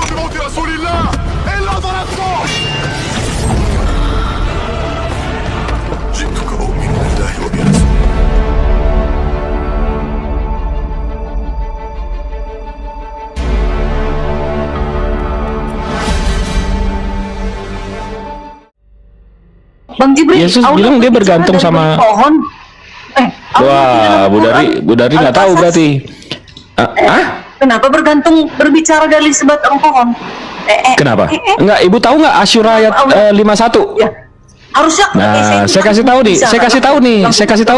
بموت رسول الله إلا ضربته. جئتك أؤمن بالله وبرسوله. Bang Jibril, Yesus bilang dia bergantung sama pohon. Wah, Bu Dari nggak tahu berarti. Kenapa berbicara dari sebatang pohon? Kenapa? Enggak, Ibu tahu nggak Asyura ayat 51? Ya, harusnya. Nah, saya kasih tahu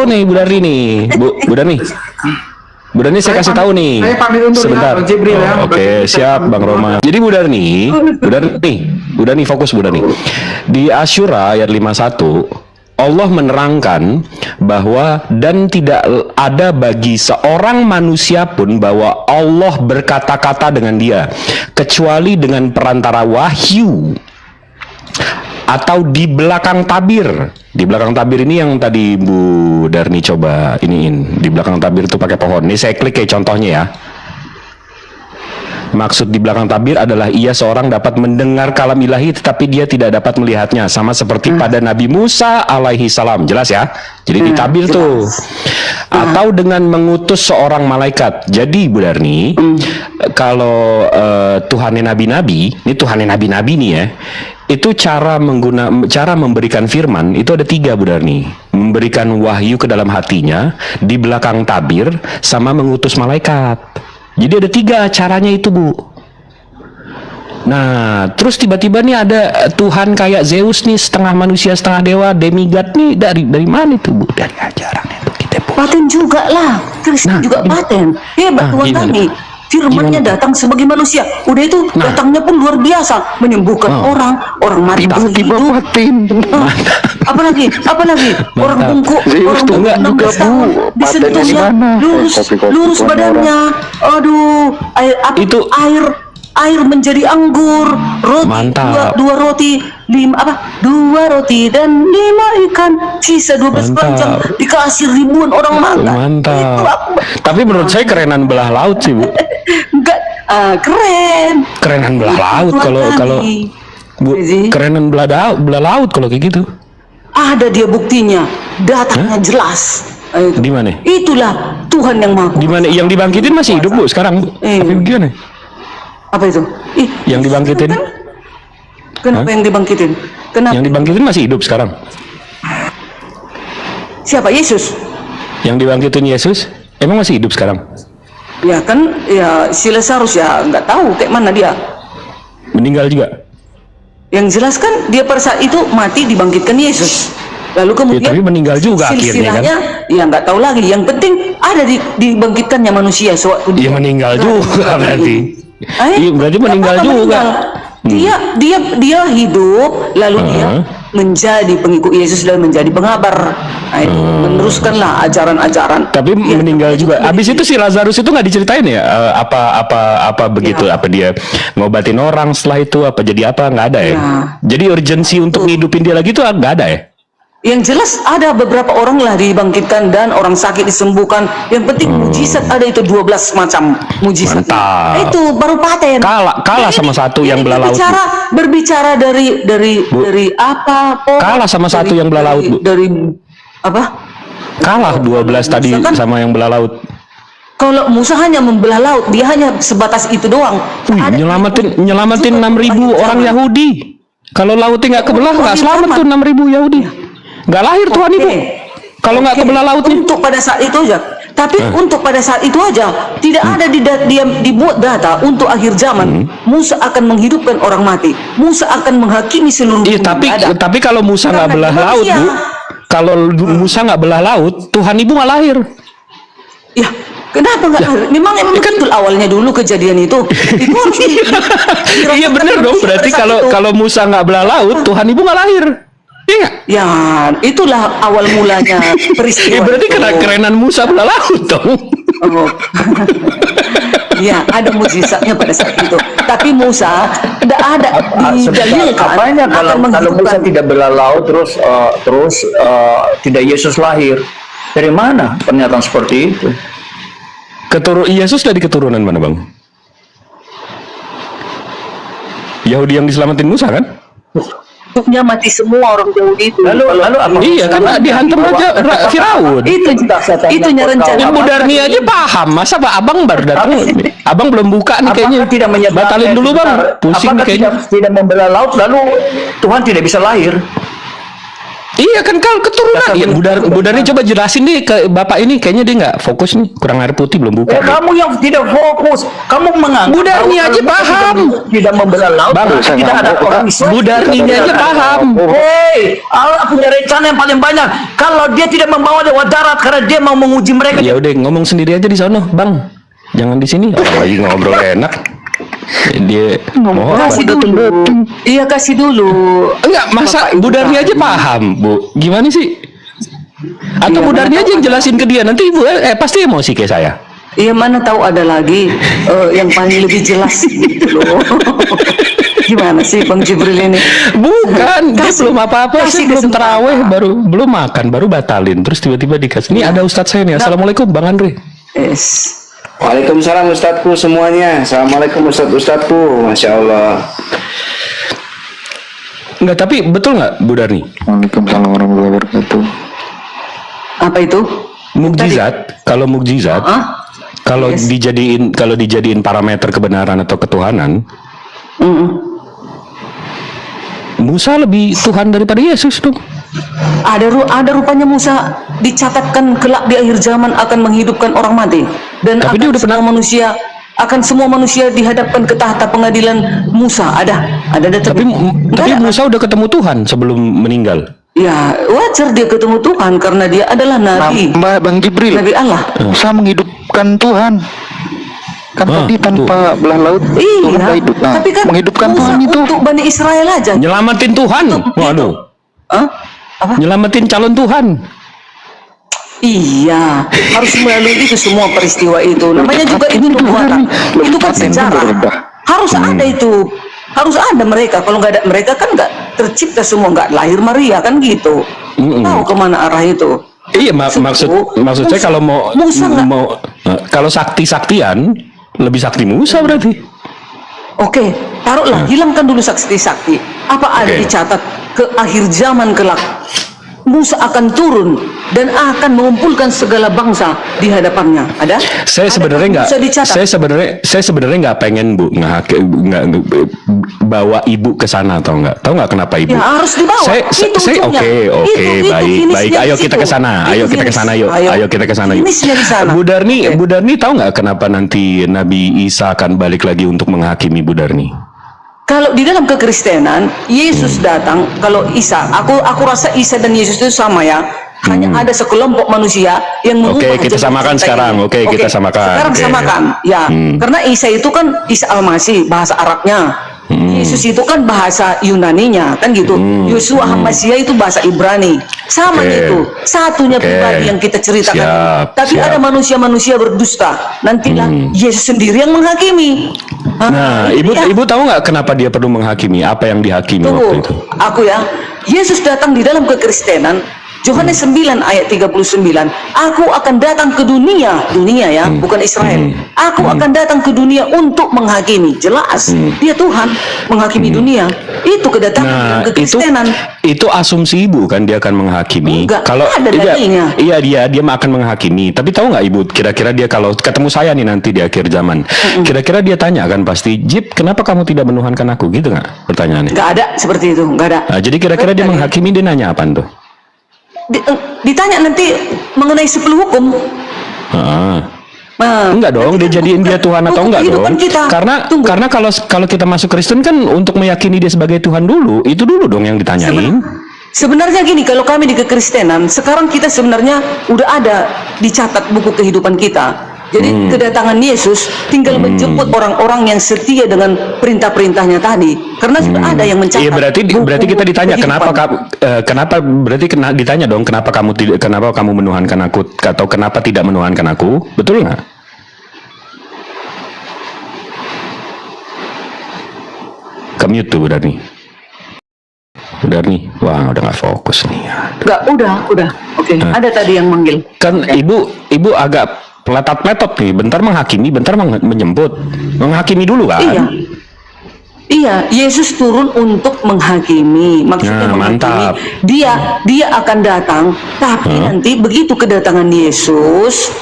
nih, Bu Dari nih, Bu Dari. Bu Darni saya kasih tahu nih. Saya pamit undur sebentar. Ya, Jibril, ya. Oke, siap Bang Roma. Jadi Bu Darni fokus Bu Darni. Di Asyura ayat 51, Allah menerangkan bahwa dan tidak ada bagi seorang manusia pun bahwa Allah berkata-kata dengan dia kecuali dengan perantara wahyu atau di belakang tabir. Di belakang tabir ini yang tadi Bu Darni coba iniin. Di belakang tabir itu pakai pohon. Ini saya klik kayak contohnya ya. Maksud di belakang tabir adalah ia seorang dapat mendengar kalam ilahi tetapi dia tidak dapat melihatnya, sama seperti pada Nabi Musa alaihi salam. Jelas ya? Jadi di tabir tuh. Atau dengan mengutus seorang malaikat. Jadi Bu Darni, kalau Tuhannya nabi-nabi, ini Tuhannya nabi-nabi nih ya. Itu cara memberikan firman itu ada 3 Bu Darni. Memberikan wahyu ke dalam hatinya, di belakang tabir, sama mengutus malaikat. Jadi ada 3 caranya itu Bu. Nah, terus tiba-tiba nih ada Tuhan kayak Zeus nih, setengah manusia setengah dewa, demigod nih, dari mana itu Bu? Dari ajaran itu kita Bu. Paten juga lah, Kristen juga paten. Hebat Tuhan kami. Firman-Nya datang sebagai manusia. Udah itu datangnya pun luar biasa, menyembuhkan orang mati tiba-tiba hidup. patin. Apalagi orang bungkuk, orang enggak juga Bu. disentuhnya lurus badannya. Aduh, air menjadi anggur, roti dua roti, 2 roti dan 5 ikan, sisa 12 keranjang, dikasih ribuan orang makan. Mantap. Tapi menurut saya kerenan belah laut sih Bu. Enggak, Kerenan belah laut kalau Bu, kerenan belah laut kalau kayak gitu. Ada dia buktinya, datanya jelas. Di mana? Itulah Tuhan yang Maha. Di mana? Yang dibangkitin masih hidup Bu sekarang Bu. Tapi gimana? Apa itu? Yang dibangkitin? Kenapa yang dibangkitin? Kenapa? Yang dibangkitin masih hidup sekarang. Siapa? Yesus? Yang dibangkitin Yesus emang masih hidup sekarang? Ya kan, ya si Lazarus ya nggak tahu kayak mana dia. Meninggal juga? Yang jelas kan dia pada saat itu mati dibangkitkan Yesus. Lalu kemudian tapi meninggal juga akhirnya kan? Ya nggak tahu lagi. Yang penting ada dibangkitkannya manusia sewaktu dia meninggal juga berarti. Iya, berarti meninggal juga. Dia hidup, lalu dia menjadi pengikut Yesus dan menjadi pengabar. Nah, itu meneruskanlah ajaran-ajaran. Tapi meninggal juga. Habis itu si Lazarus itu nggak diceritain ya? Apa begitu? Apa dia ngobatin orang setelah itu? Apa jadi apa? Nggak ada ya? Jadi urgensi untuk ngidupin dia lagi tuh nggak ada ya? Yang jelas ada beberapa orang lah dibangkitkan dan orang sakit disembuhkan. Yang penting mujizat ada itu 12 macam mujizat. Mantap. Itu baru paten. Kalah sama satu yang belah laut. Berbicara dari apa? Kalah sama satu yang belah laut Bu. Dari apa? Kalah 12 tadi sama yang belah laut. Kalau Musa hanya membelah laut, dia hanya sebatas itu doang. Nyelamatin 6.000 orang Yahudi. Kalau lautnya nggak kebelah, nggak selamat tuh 6.000 Yahudi. Nggak lahir Tuhan Ibu. Kalau nggak kebelah lautnya. Untuk pada saat itu aja. Tapi untuk pada saat itu aja tidak ada dibuat data untuk akhir zaman. Musa akan menghidupkan orang mati. Musa akan menghakimi seluruh dunia. Tapi kalau Musa nggak belah laut Bu, kalau Musa nggak belah laut, Tuhan Ibu nggak lahir. Ya, kenapa nggak lahir? Memang betul awalnya dulu kejadian itu. Itu iya benar dong. Berarti kalau Musa nggak belah laut, Tuhan Ibu nggak lahir. Iya. Ya, itulah awal mulanya peristiwa. Berarti kerenan Musa belah laut dong. Ya, ada mujizatnya pada saat itu. Tapi Musa tidak ada didalilkan. Apanya kalau Musa tidak belah laut terus tidak Yesus lahir? Dari mana pernyataan seperti itu? Yesus dari keturunan mana Bang? Yahudi yang diselamatin Musa kan? Hidupnya mati semua orang Yahudi itu. Lalu apa? Iya, karena dihantam aja Firaun. Itunya rencana. Yang Bu Darni aja paham, masa Pak Abang baru datang? Abang belum buka nih kayaknya. Apakah tidak menyebabkan Batalin dulu Bang, pusing nih apakah kayaknya. tidak membelah laut lalu Tuhan tidak bisa lahir? Iya kan kalau keturunan. Ya, Bu Darni coba jelasin nih ke Bapak ini, kayaknya dia nggak fokus nih, kurang air putih belum buka. Kamu yang tidak fokus, kamu menganggap Bu Darni aja paham. Tidak membelah laut, Bang, tidak ada orang Islam. Bu Darninya aja paham. Hei, Allah punya rencana yang paling banyak. Kalau dia tidak membawa lewat darat karena dia mau menguji mereka. Ya udah ngomong sendiri aja di sono, Bang. Jangan di sini. Lagi ngobrol enak. Dia ngomong Kasih dulu. Iya, kasih dulu. enggak, masa Bapak Bu Ibu Darni tahu. aja paham, Bu. Gimana sih? Atau Iya, Bu Darni mana aja yang jelasin ke dia. Nanti Ibu pasti emosi kayak saya. Iya, mana tahu ada lagi yang paling lebih jelas gitu loh. Gimana sih Bang Jibril ini? Bukan, dia Kasih- belum apa-apa, kasih sih belum kesempatan. terawih, belum makan, baru batalin, terus tiba-tiba dikasih. Ini ada Ustadz saya nih. Assalamualaikum Bang Andre. Yes. Waalaikumsalam Ustadku semuanya. Assalamualaikum Ustadku. Masya Allah. Enggak, tapi betul nggak Bu Darni? Waalaikumsalam warahmatullahi wabarakatuh. Apa itu? Mukjizat, kalau mukjizat, Hah? kalau Yes. dijadiin parameter kebenaran atau ketuhanan, Musa lebih Tuhan daripada Yesus dong. Ada rupanya Musa dicatatkan kelak di akhir zaman akan menghidupkan orang mati dan Tapi dia udah semua manusia dihadapkan ke tahta pengadilan Musa. Ada Tapi Nggak ada. Musa udah ketemu Tuhan sebelum meninggal. Ya, wajar dia ketemu Tuhan karena dia adalah nabi. Mbak Bang Jibril, Nabi Allah. Musa menghidupkan Tuhan. Kan Ah, tadi tanpa belah laut Tuhan Iya. gak hidup. Nah, Tapi kan menghidupkan Musa Tuhan itu. untuk Bani Israel aja. Nyelamatin Tuhan. Waduh. Hah? Apa? Nyelamatin calon Tuhan. Iya, harus melalui itu semua peristiwa itu. Namanya juga itu nubuatan. Itu kan sejarah. Harus ada itu. Harus ada mereka. Kalau nggak ada mereka kan nggak tercipta semua, nggak lahir Maria kan gitu. Tahu kemana arah itu? Iya, maksud saya kalau Musa nggak. kalau sakti-saktian lebih sakti Musa berarti. Oke, taruhlah hilangkan dulu sakti-sakti. Apa ada Oke. dicatat ke akhir zaman kelak? Musa akan turun dan akan mengumpulkan segala bangsa di hadapannya. Ada? Saya Ada sebenarnya nggak. Musa dicatat? Saya sebenarnya nggak pengen Bu nggak bawa ibu ke sana atau nggak? Tahu nggak kenapa ibu? Ya harus dibawa. Saya Itu ujungnya. oke Itu baik finishnya ayo di kita situ. ke sana. Itu Ayo kita ke finish. sana yuk. Ayo kita ke sana yuk. Finishnya di sana. Bu Darni, Oke. Bu Darni tahu nggak kenapa nanti Nabi Isa akan balik lagi untuk menghakimi Bu Darni? Kalau di dalam kekristenan, Yesus datang. Kalau Isa, aku rasa Isa dan Yesus itu sama ya. Hanya ada sekelompok manusia yang mengubah Oke, kita jalan samakan cerita sekarang. ini. Oke, kita samakan. Sekarang Oke. samakan, ya. Karena Isa itu kan Isa Al-Masih, bahasa Arabnya. Yesus itu kan bahasa Yunaninya, kan gitu. Yosua Hamasia itu bahasa Ibrani. Sama Oke. gitu. Satunya Oke. pribadi yang kita ceritakan. Siap, Tapi siap. ada manusia-manusia berdusta. Nantilah Yesus sendiri yang menghakimi. Hah? Nah, Ya. ibu tahu nggak kenapa dia perlu menghakimi? Apa yang dihakimi waktu Tunggu, itu? aku ya. Yesus datang di dalam kekristenan. Yohanes 9 ayat 39. Aku akan datang ke dunia ya, bukan Israel. Aku akan datang ke dunia untuk menghakimi. Jelas, dia Tuhan menghakimi dunia. Itu kedatangan Nah, dalam kekristenan. itu asumsi ibu kan dia akan menghakimi. Enggak, Kalau ada dalilnya. iya dia akan menghakimi. Tapi tahu nggak ibu? Kira-kira dia kalau ketemu saya nih nanti di akhir zaman, kira-kira dia tanya kan pasti, Jip, kenapa kamu tidak menuhankan aku? Gitu nggak pertanyaannya? Nggak ada seperti itu, nggak ada. Nah, jadi kira-kira dia menghakimi, dia nanya apa tuh? Ditanya nanti mengenai 10 hukum. Ah. Nah, Enggak dong, nanti dia jadiin dia Tuhan atau hukum enggak dong? kehidupan kita. Karena Tunggu. kalau kita masuk Kristen kan untuk meyakini dia sebagai Tuhan dulu, itu dulu dong yang ditanyain. Sebenarnya gini, kalau kami di kekristenan, sekarang kita sebenarnya udah ada dicatat buku kehidupan kita. Jadi kedatangan Yesus tinggal menjemput orang-orang yang setia dengan perintah-perintahnya tadi. Karena sudah ada yang mencatat. Iya buku berarti kita ditanya kehidupan. ditanya dong kenapa kamu menuhankan aku atau kenapa tidak menuhankan aku, betul nggak? Kemute tuh Bu Darni. Bu Darni, wah udah nggak fokus nih. Enggak, udah. Oke, ada tadi yang manggil. Kan ibu agak peletot nih, bentar menghakimi, bentar menjemput. Menghakimi dulu kan? Iya. Iya, Yesus turun untuk menghakimi. Maksudnya Nah, menghakimi. mantap. Dia akan datang, tapi nanti begitu kedatangan Yesus,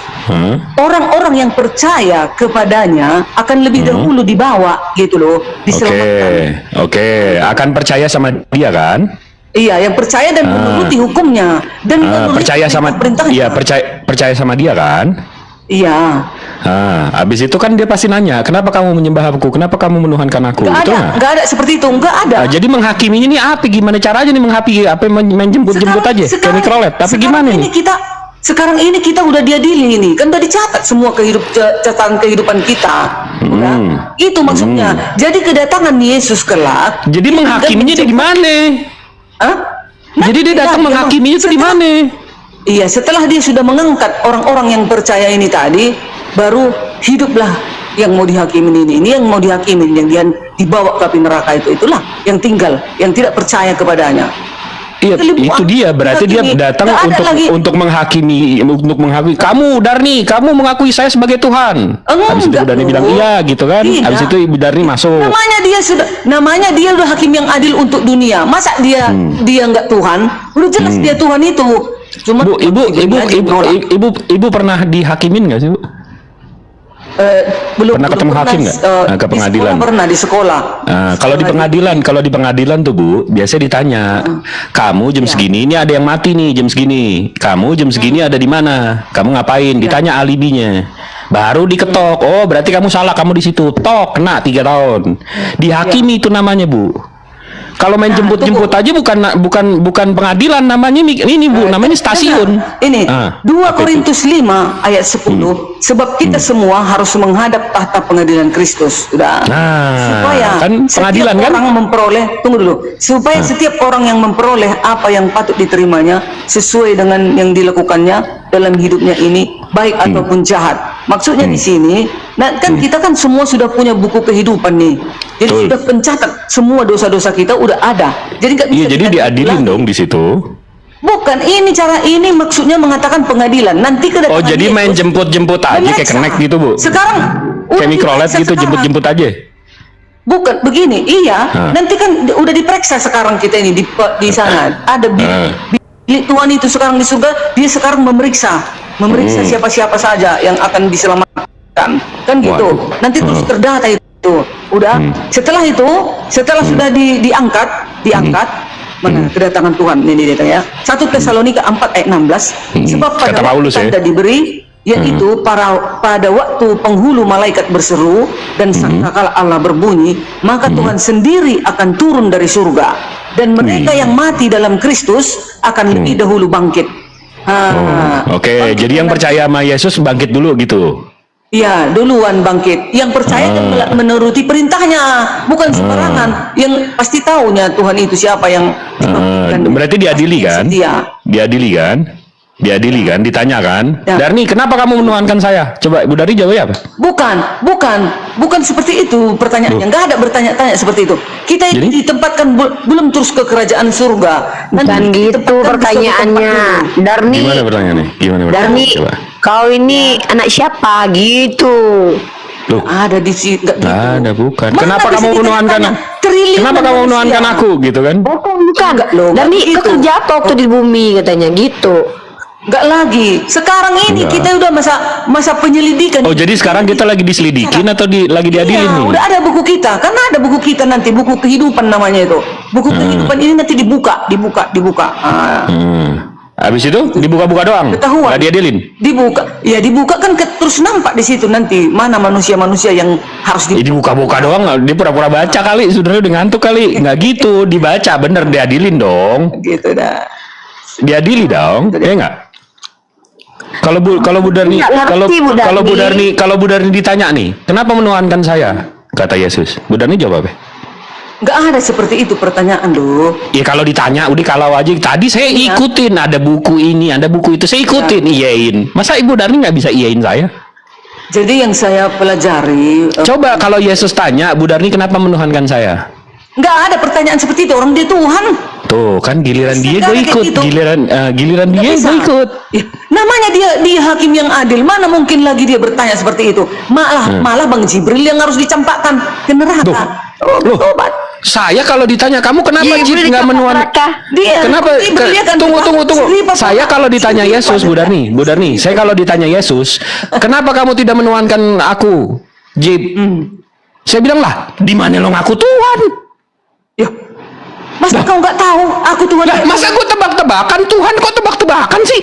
orang-orang yang percaya kepadanya akan lebih dahulu dibawa gitu loh, diselamatkan. Oke, akan percaya sama dia kan? Iya, yang percaya dan menuruti hukumnya dan menuruti Percaya sama perintahnya. iya, percaya sama dia kan? Iya. Habis itu kan dia pasti nanya, kenapa kamu menyembah aku? Kenapa kamu menuhankan aku? Nggak Betul ada, nggak? nggak ada seperti itu, nggak ada. Jadi menghakiminya ini apa? Gimana caranya nih menghakimi? Apa main jemput-jemput aja? Kayak mikrolet. Tapi sekarang gimana ini nih? Sekarang ini kita udah diadili ini, kan udah dicatat semua catatan kehidupan kita. Udah. Itu maksudnya. Jadi kedatangan Yesus kelak. Jadi dia menghakiminya tinggal di mana? Hah? Jadi dia datang menghakiminya itu di mana? Iya, setelah dia sudah mengangkat orang-orang yang percaya ini tadi, baru hiduplah yang mau dihakimin ini yang mau dihakimin, yang dia dibawa ke api neraka itulah yang tinggal, yang tidak percaya kepadanya. Iya, itu dia. Berarti dia datang untuk menghakimi, Kamu Darni, kamu mengakui saya sebagai Tuhan. Habis itu Ibu Darni bilang iya gitu kan. Habis itu Ibu Darni masuk. Namanya dia udah hakim yang adil untuk dunia. Masa dia nggak Tuhan? Udah jelas dia Tuhan itu. Cuma Bu, ibu pernah dihakimin nggak sih, Bu? Belum pernah ketemu hakim nggak? Ke pengadilan? Pernah di sekolah. Kalau di pengadilan tuh Bu, biasanya ditanya, kamu jam segini ini ada yang mati nih jam segini. Kamu jam segini ada di mana? Kamu ngapain? Ditanya alibinya. Baru diketok. Oh, berarti kamu salah. Kamu di situ. Tok, kena 3 tahun. Dihakimi itu namanya, Bu. Kalau main jemput-jemput aja bukan pengadilan namanya ini Bu, namanya stasiun. Ini 2 Korintus 5 ayat 10. Sebab kita semua harus menghadap tahta pengadilan Kristus. Sudah. Supaya kan pengadilan setiap kan? orang memperoleh, tunggu dulu. Supaya setiap orang yang memperoleh apa yang patut diterimanya sesuai dengan yang dilakukannya dalam hidupnya ini, baik ataupun jahat. Maksudnya di sini, kan kita kan semua sudah punya buku kehidupan nih. Jadi sudah pencatat semua dosa-dosa kita udah ada. Jadi nggak bisa. Iya, jadi diadilin lagi dong di situ. Bukan, ini cara ini maksudnya mengatakan pengadilan. Nanti kedatangan Oh, jadi main Yesus jemput-jemput aja kayak memeriksa. connect gitu, Bu. Sekarang Kayak mikrolet gitu, sekarang. jemput-jemput aja. Bukan begini, iya. Nanti kan udah diperiksa sekarang kita ini di sana. Ada bilik Tuhan itu sekarang di surga, dia sekarang memeriksa siapa-siapa saja yang akan diselamatkan. Kan gitu. Nanti terus terdata itu. Udah. Setelah itu, sudah diangkat mana kedatangan Tuhan ini datang ya. 1 Tesalonika 4 ayat 16. Sebab pada Kata waktu Paulus, ya. tanda diberi, yaitu pada waktu penghulu malaikat berseru dan sangkakala Allah berbunyi, maka Tuhan sendiri akan turun dari surga dan mereka yang mati dalam Kristus akan lebih dahulu bangkit. Oke, jadi yang percaya sama Yesus bangkit dulu gitu. Iya, duluan bangkit. Yang percaya dan menuruti perintahnya, bukan sembarangan. Yang pasti taunya Tuhan itu siapa yang Berarti diadili kan? Setia. Diadili kan? Ditanya kan? Ya. Darni, kenapa kamu menuhankan saya? Coba Ibu Darni jawab ya apa? Bukan seperti itu pertanyaannya. Nggak ada bertanya-tanya seperti itu. Kita ini ditempatkan belum terus ke kerajaan surga. Dan gitu pertanyaannya. Darni, Gimana pertanyaannya? Darni, Coba. kau ini anak siapa gitu? Loh, Ada di sini. nggak ada, bukan. Mana Kenapa bisa kamu kita menuhankan? tanya? Triliunan Kenapa kamu manusia. menuhankan aku gitu kan? Bukan. Enggak loh, Darni, nggak kau gitu. kerja apa waktu di bumi katanya gitu? Nggak lagi. Sekarang ini Enggak. kita udah masa penyelidikan. Oh, jadi sekarang kita lagi diselidikin atau lagi diadilin Iya, nih? udah ada buku kita. Karena ada buku kita nanti, buku kehidupan namanya itu. Buku kehidupan ini nanti dibuka. Habis itu dibuka-buka doang? Ketahuan. Nggak diadilin? Dibuka kan terus nampak di situ nanti mana manusia-manusia yang harus Jadi buka-buka doang, dia pura-pura baca kali, saudara udah ngantuk kali. Nggak gitu, dibaca bener, diadilin dong. gitu dah. Diadili dong, ya nggak? Kalau Bu Darni, Nggak ngerti, Bu Darni. kalau Bu Darni ditanya nih, kenapa menuhankan saya? Kata Yesus. Bu Darni jawab apa? Nggak ada seperti itu pertanyaan loh. Ya kalau ditanya, udah kalau aja. Tadi saya ikutin, ada buku ini, ada buku itu, saya ikutin, iyain. Masa Ibu Darni nggak bisa iyain saya? Jadi yang saya pelajari, Coba kalau Yesus tanya, Bu Darni kenapa menuhankan saya? nggak ada pertanyaan seperti itu. Orang dia Tuhan. Tuh kan giliran dia gue Sekarang ikut, kayak gitu. giliran Nggak dia bisa. gue ikut. Ya, namanya dia hakim yang adil. Mana mungkin lagi dia bertanya seperti itu? Malah Bang Jibril yang harus dicampakkan ke neraka. Loh, Tobat. saya kalau ditanya kamu kenapa Jib Jibril nggak dicampak menuan? neraka. Dia Kenapa? Jibril dia kan Tunggu. seribu Saya apa? kalau ditanya Seribu Yesus, apa? Bu Darni, saya kalau ditanya Yesus, kenapa kamu tidak menuankan aku, Jib? Saya bilang lah, di mana lo ngaku Tuhan? Ya, masa kau nggak tahu? Aku Tuhan. Lah, masa gue tebak-tebakan Tuhan kok tebak-tebakan sih?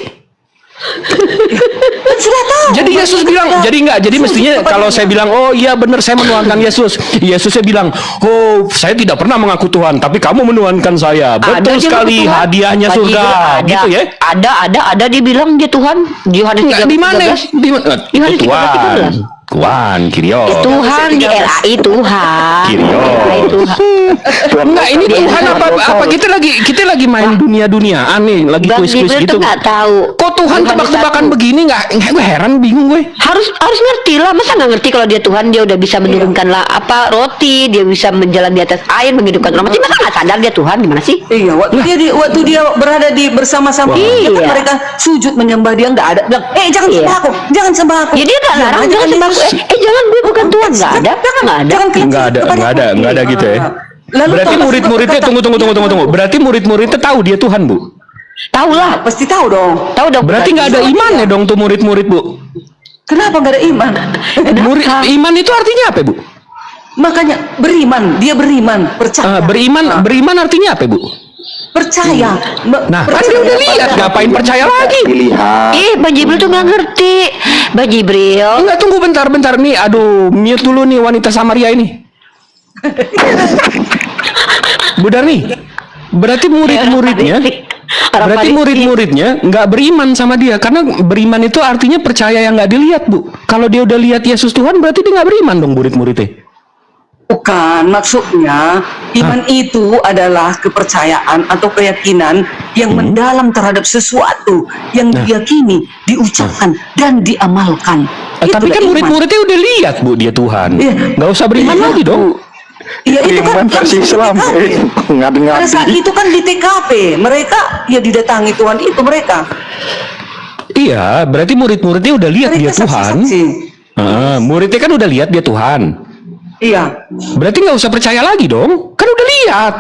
Kan sudah tahu. Jadi Yesus bilang, jadi mestinya kalau saya bilang, oh iya benar saya menuankan Yesus. Yesusnya bilang, oh saya tidak pernah mengaku Tuhan, tapi kamu menuankan saya. Betul dia sekali, ngaku Tuhan. hadiahnya Bagi surga, dia gitu ya? Ada dia bilang dia Tuhan. Di Yohanes Enggak, di mana? 13. Di mana? Yohanes Itu Tuhan. 13. Tuhan, Kyrios. Tuhan di RAI Tuhan. Kyrios. RAI Tuhan. Enggak, ini Tuhan apa kita lagi main dunia-duniaan nih, lagi Bang kuis-kuis Jibril gitu. tuh nggak tahu. Kok Tuhan Yohanes tebak-tebakan 1. begini nggak? Gue heran, bingung gue. Harus ngerti lah, masa nggak ngerti kalau dia Tuhan, dia udah bisa menurunkan lah apa roti, dia bisa menjalan di atas air, menghidupkan orang mati, masa nggak sadar dia Tuhan, gimana sih? Iya, waktu dia berada di bersama-sama Iya. kan mereka sujud menyembah dia nggak ada. Bilang, jangan Iya. sembah aku, jangan sembah aku. Ya dia nggak larang, jangan sembah aku. Jangan, gue bukan Tuhan, nggak ada, nggak ada. Nggak ada gitu ya. Lalu Berarti Thomas murid-muridnya berkata, tunggu. Berarti murid-muridnya tahu dia Tuhan, Bu. Tahu lah, Pasti tahu dong. tahu dong. Berarti nggak ada imannya dong tuh murid-murid, Bu. Kenapa nggak ada iman? Iman itu artinya apa, Bu? Makanya dia beriman, percaya. Beriman artinya apa, Bu? Percaya. Nah, kan dia udah lihat, ngapain percaya lagi? Pilihan. Bang Jibril tuh nggak ngerti. Bang Jibril. Enggak, tunggu bentar nih. Aduh, mute dulu nih wanita Samaria ini. Bu Darni, berarti murid-muridnya nggak beriman sama dia, karena beriman itu artinya percaya yang nggak dilihat, Bu. Kalau dia udah lihat Yesus Tuhan, berarti dia nggak beriman dong murid-muridnya. Bukan, maksudnya iman itu adalah kepercayaan atau keyakinan yang mendalam terhadap sesuatu yang diyakini, diucapkan dan diamalkan. Tapi Itulah kan iman. murid-muridnya udah lihat, Bu, dia Tuhan. Iya. Nggak usah beriman Iya, lagi dong. Iya itu kan Iman versi Islam. Pada saat Ngadi-ngadi. itu kan di TKP mereka ya didatangi Tuhan itu mereka. Iya, berarti murid-muridnya udah lihat dia Mereka Tuhan. saksi-saksi. Muridnya kan udah lihat dia Tuhan. Iya. Berarti nggak usah percaya lagi dong. Kan udah lihat.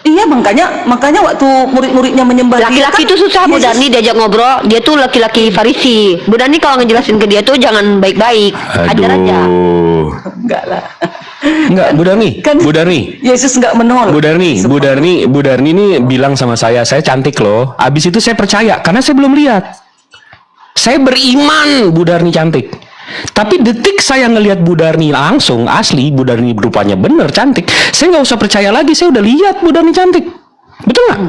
Iya makanya waktu murid-muridnya menyembah dia Laki-laki kan, itu susah, Bu Yesus- Dani diajak ngobrol. Dia tuh laki-laki Farisi. Bu Dani kalau ngejelasin ke dia tuh jangan baik-baik, ajar aja. Aduh. Enggak lah. Enggak, Bu Darni. Kan Bu Darni. Yesus enggak menolak. Bu Darni ini bilang sama saya cantik loh. Abis itu saya percaya karena saya belum lihat. Saya beriman Bu Darni cantik. Tapi detik saya ngelihat Bu Darni langsung asli, Bu Darni rupanya bener cantik, saya nggak usah percaya lagi, saya udah lihat Bu Darni cantik. Betul nggak?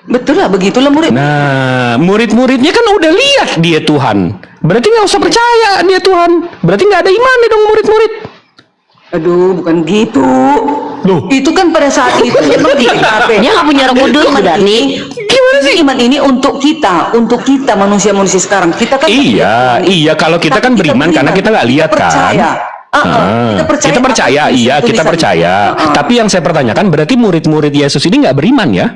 Betul lah begitulah murid. Nah, murid-muridnya kan udah lihat dia Tuhan. Berarti nggak usah percaya dia Tuhan. Berarti nggak ada iman dong murid-murid. Aduh, bukan gitu. Loh. Itu kan pada saat itu memang di TKP. Dia nggak punya roh kudus, Bu Dani. Gimana sih? Iman ini untuk kita manusia-manusia sekarang. Kita kan Iya, kalau kita kan beriman karena kita nggak lihat kan. percaya. Kita percaya, iya kita percaya. Tapi yang saya pertanyakan berarti murid-murid Yesus ini nggak beriman ya?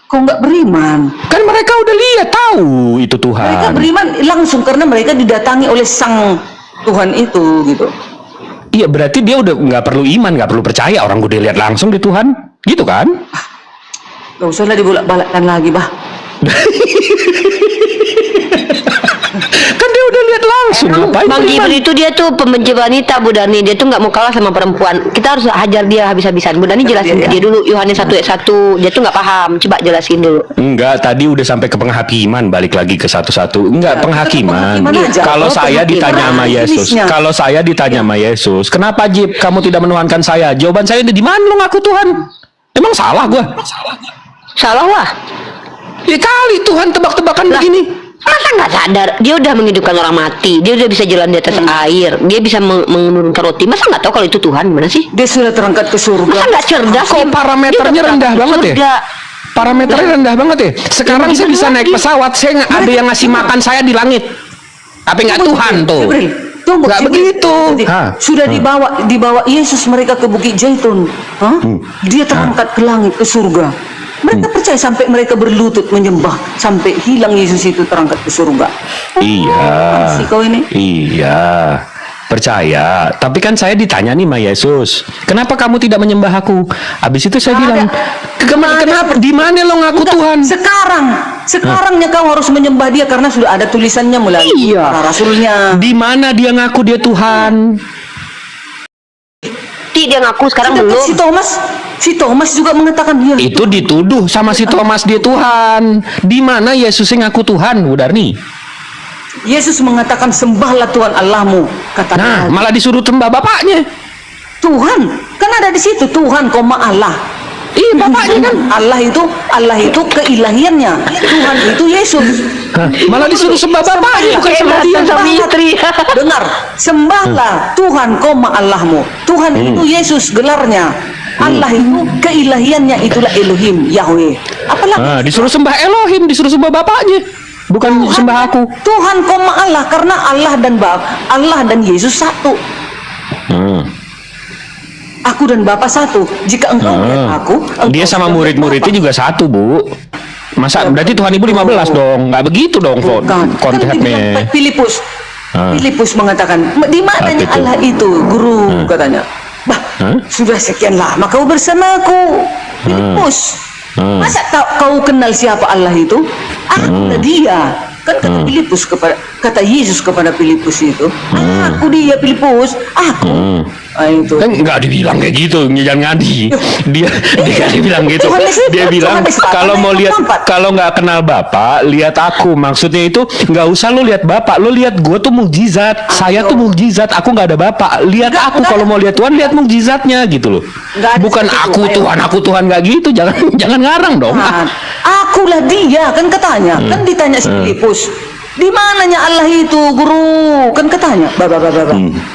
Kok nggak beriman? Kan mereka udah lihat, tahu itu Tuhan. Mereka beriman langsung karena mereka didatangi oleh sang Tuhan itu gitu. Iya, berarti dia udah nggak perlu iman, nggak perlu percaya, orang udah lihat langsung di Tuhan, gitu kan? Gak usah lah dibolak-balikkan lagi, bah. Kan dia udah lihat langsung, ngapain Bang beriman? Jibril itu dia tuh pembenci wanita, Bu Dani. Dia tuh nggak mau kalah sama perempuan. Kita harus hajar dia habis-habisan. Bu Dani jelasin ke dia dulu Yohanes 1:1. Dia tuh nggak paham. Coba jelasin dulu. Enggak, tadi udah sampai ke penghakiman, balik lagi ke 1:1. Enggak, Ya, penghakiman. tetap penghakiman aja. Kalau Oh, saya penghakiman. ditanya sama Yesus, Jenisnya. kalau saya ditanya sama Yesus, kenapa Jib kamu tidak menuhankan saya? Jawaban saya di mana lu ngaku Tuhan? Emang salah gua? Salah lah. Ya kali Tuhan tebak-tebakan Lah, begini. masa nggak sadar? Dia udah menghidupkan orang mati. Dia udah bisa jalan di atas air. Dia bisa menurunkan roti. Masa nggak tahu kalau itu Tuhan? Gimana sih? Dia sudah terangkat ke surga. Masa nggak cerdas Kok sih? parameternya Dia udah rendah berangkat ke banget ya? surga. Parameternya rendah banget ya. Sekarang saya bisa naik lagi. pesawat, saya ada yang ngasih makan saya di langit. Tapi nggak Tuhan tuh. Tunggu, Nggak Jibril. begitu. Hah? Sudah dibawa Yesus mereka ke Bukit Zaitun. Hah? Dia terangkat ke langit, ke surga. Mereka percaya sampai mereka berlutut menyembah sampai hilang Yesus itu terangkat ke surga. Iya. Si kau ini? Iya. Percaya. Tapi kan saya ditanya nih sama Yesus, kenapa kamu tidak menyembah aku? Habis itu saya bilang, kenapa? Di mana lo ngaku Enggak, Tuhan? sekarangnya kau harus menyembah dia karena sudah ada tulisannya melalui para rasulnya. Di mana dia ngaku dia Tuhan? Dia ngaku sekarang Sedangkan belum. si Thomas juga mengatakan ya. Itu dituduh sama si Thomas dia Tuhan. Di mana Yesusnya ngaku Tuhan, Bu Darni? Yesus mengatakan sembahlah Tuhan Allahmu, kata Nah, dia. malah disuruh sembah bapaknya. Tuhan kan ada di situ, Tuhan koma Allah. Iya, bapaknya kan. Allah itu keilahiannya. Tuhan itu Yesus. Hah, malah disuruh sembah bapaknya bukan sama dia. Sama istri. Dengar, sembahlah Tuhan koma Allahmu. Tuhan itu Yesus gelarnya. Allah itu keilahiannya, itulah Elohim, Yahweh. Apalagi Nah, disuruh sembah Elohim, disuruh sembah bapaknya. Bukan sembah aku. Tuhan koma Allah, karena Allah dan Yesus satu. Aku dan Bapa satu. Jika engkau melihat aku, Dia engkau sama sudah murid-muridnya melihat juga satu, Bu. Masa berarti Tuhan Ibu 15 dong? Nggak begitu dong Bapa. Bukan. Kan dibilang konsepnya. Filipus. Filipus mengatakan, di mananya Apa itu? Allah itu, guru, katanya. Bah, sudah sekian lama kau bersamaku, Filipus. Masa kau kenal siapa Allah itu? Aku dia. Kan kata Filipus kata Yesus kepada Filipus itu, aku dia Filipus, aku. Itu. Kan nggak dibilang kayak gitu, jangan ngadi. Dia nggak dibilang gitu. Dia bilang kalau mau lihat, kalau nggak kenal Bapak, lihat aku. Maksudnya itu nggak usah lo lihat Bapak, lo lihat gue tuh mukjizat. Saya tuh mukjizat. Aku nggak ada Bapak. Lihat aku. Kalau mau lihat Tuhan, lihat mukjizatnya gitu loh. Bukan aku Tuhan nggak gitu. Jangan ngarang dong. Akulah dia, kan katanya. Kan ditanya si Filipus, di mananya Allah itu, guru? Kan katanya, Baba.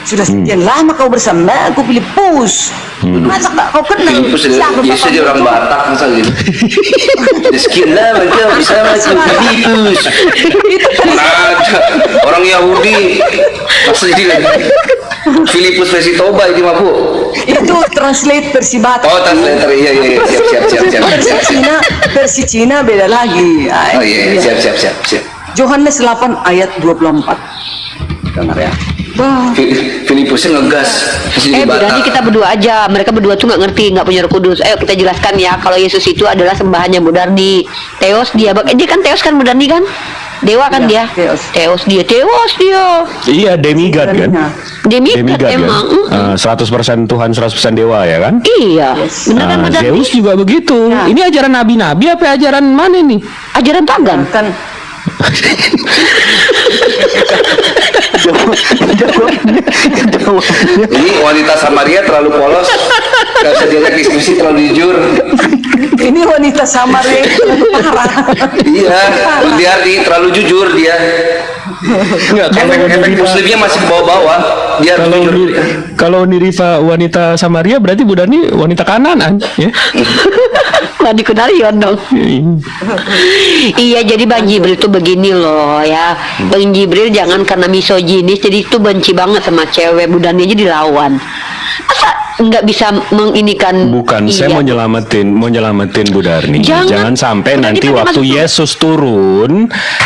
Sudah sekian lama kau bersama aku, Filipus. Masa kau kenal Filipus siapa Yesus dia orang Batak masa gitu. Sekian lama kau bersama Filipus. Orang Yahudi maksud jadi Filipus versi Toba itu mah, Bu. Itu translate versi Batak. Oh, translator. Iya. Siap. Versi Cina beda lagi. Oh iya, siap. Yohanes 8 ayat 24. Dengar ya. Filipusnya ngegas. Masih di Bu Batak. Dani, kita berdua aja. Mereka berdua tuh nggak ngerti, nggak punya Roh Kudus. Ayo kita jelaskan ya. Kalau Yesus itu adalah sembahannya Bu Darni. Theos dia. Dia kan Theos kan Bu Darni kan? Dewa kan Iya, dia. Theos. Theos dia. Iya, demigod kan? Demigod emang. Kan? 100% Tuhan, 100% dewa ya kan? Iya. Benar kan Bu Darni? Zeus juga begitu. Ya. Ini ajaran nabi-nabi apa ajaran mana nih? Ajaran pagan. Kan Ini wanita Samaria terlalu polos. Gak bisa diajak diskusi, terlalu jujur. ini wanita Samaria itu lebih parah. Iya, dia terlalu jujur dia. Enggak, Efek muslimnya masih ke bawah-bawah. Dia harus jujur. kalau Nirifa wanita Samaria berarti Bu Dani wanita Kanaan ya. Nggak dikenalion dong. Iya, jadi Bang Jibril tuh begini loh ya. Bang Jibril jangan karena misoginis jadi itu benci banget sama cewek. Bu Dani aja dilawan. Masa nggak bisa menginikan? Bukan, iya. saya mau nyelamatin Bu Darni. Jangan sampai Bu Darni nanti kan waktu masuk- Yesus turun,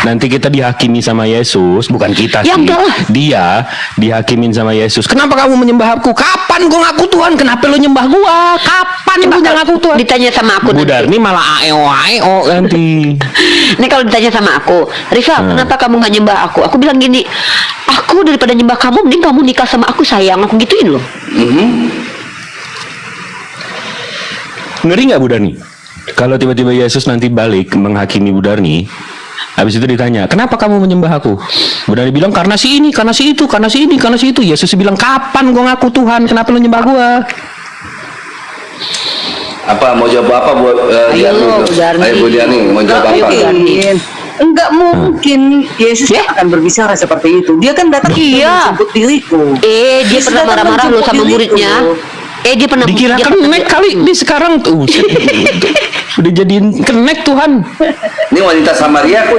nanti kita dihakimi sama Yesus, bukan kita Ya, sih. enggak lah. Dia dihakimin sama Yesus. Kenapa kamu menyembah aku? Kapan gua ngaku Tuhan? Kenapa lu nyembah gua? Kapan Coba gua ngaku Tuhan? ditanya sama aku Bu nanti. Darni malah aeo nanti. Ini kalau ditanya sama aku, Rifa, kenapa kamu nggak nyembah aku? Aku bilang gini, aku daripada nyembah kamu, mending kamu nikah sama aku sayang. Aku gituin loh. Ngeri nggak Bu Darni? Kalau tiba-tiba Yesus nanti balik menghakimi Bu Darni, habis itu ditanya, kenapa kamu menyembah aku? Bu Darni bilang, karena si ini, karena si itu, karena si ini, karena si itu. Yesus bilang, kapan gua ngaku Tuhan? Kenapa lu nyembah gua? Apa mau jawab apa buat Ayo, Bu Darni. Ayo Bu Darni mau jawab Enggak apa? mungkin. Enggak mungkin Yesus akan berbicara seperti itu. Dia kan datang Iya. menjemput diriku. Dia Yesus pernah datang marah-marah loh menjemput sama diriku. muridnya. Dia pernah Dikira dia kenek kali di sekarang tuh. Udah jadiin kenek Tuhan. Ini wanita Samaria aku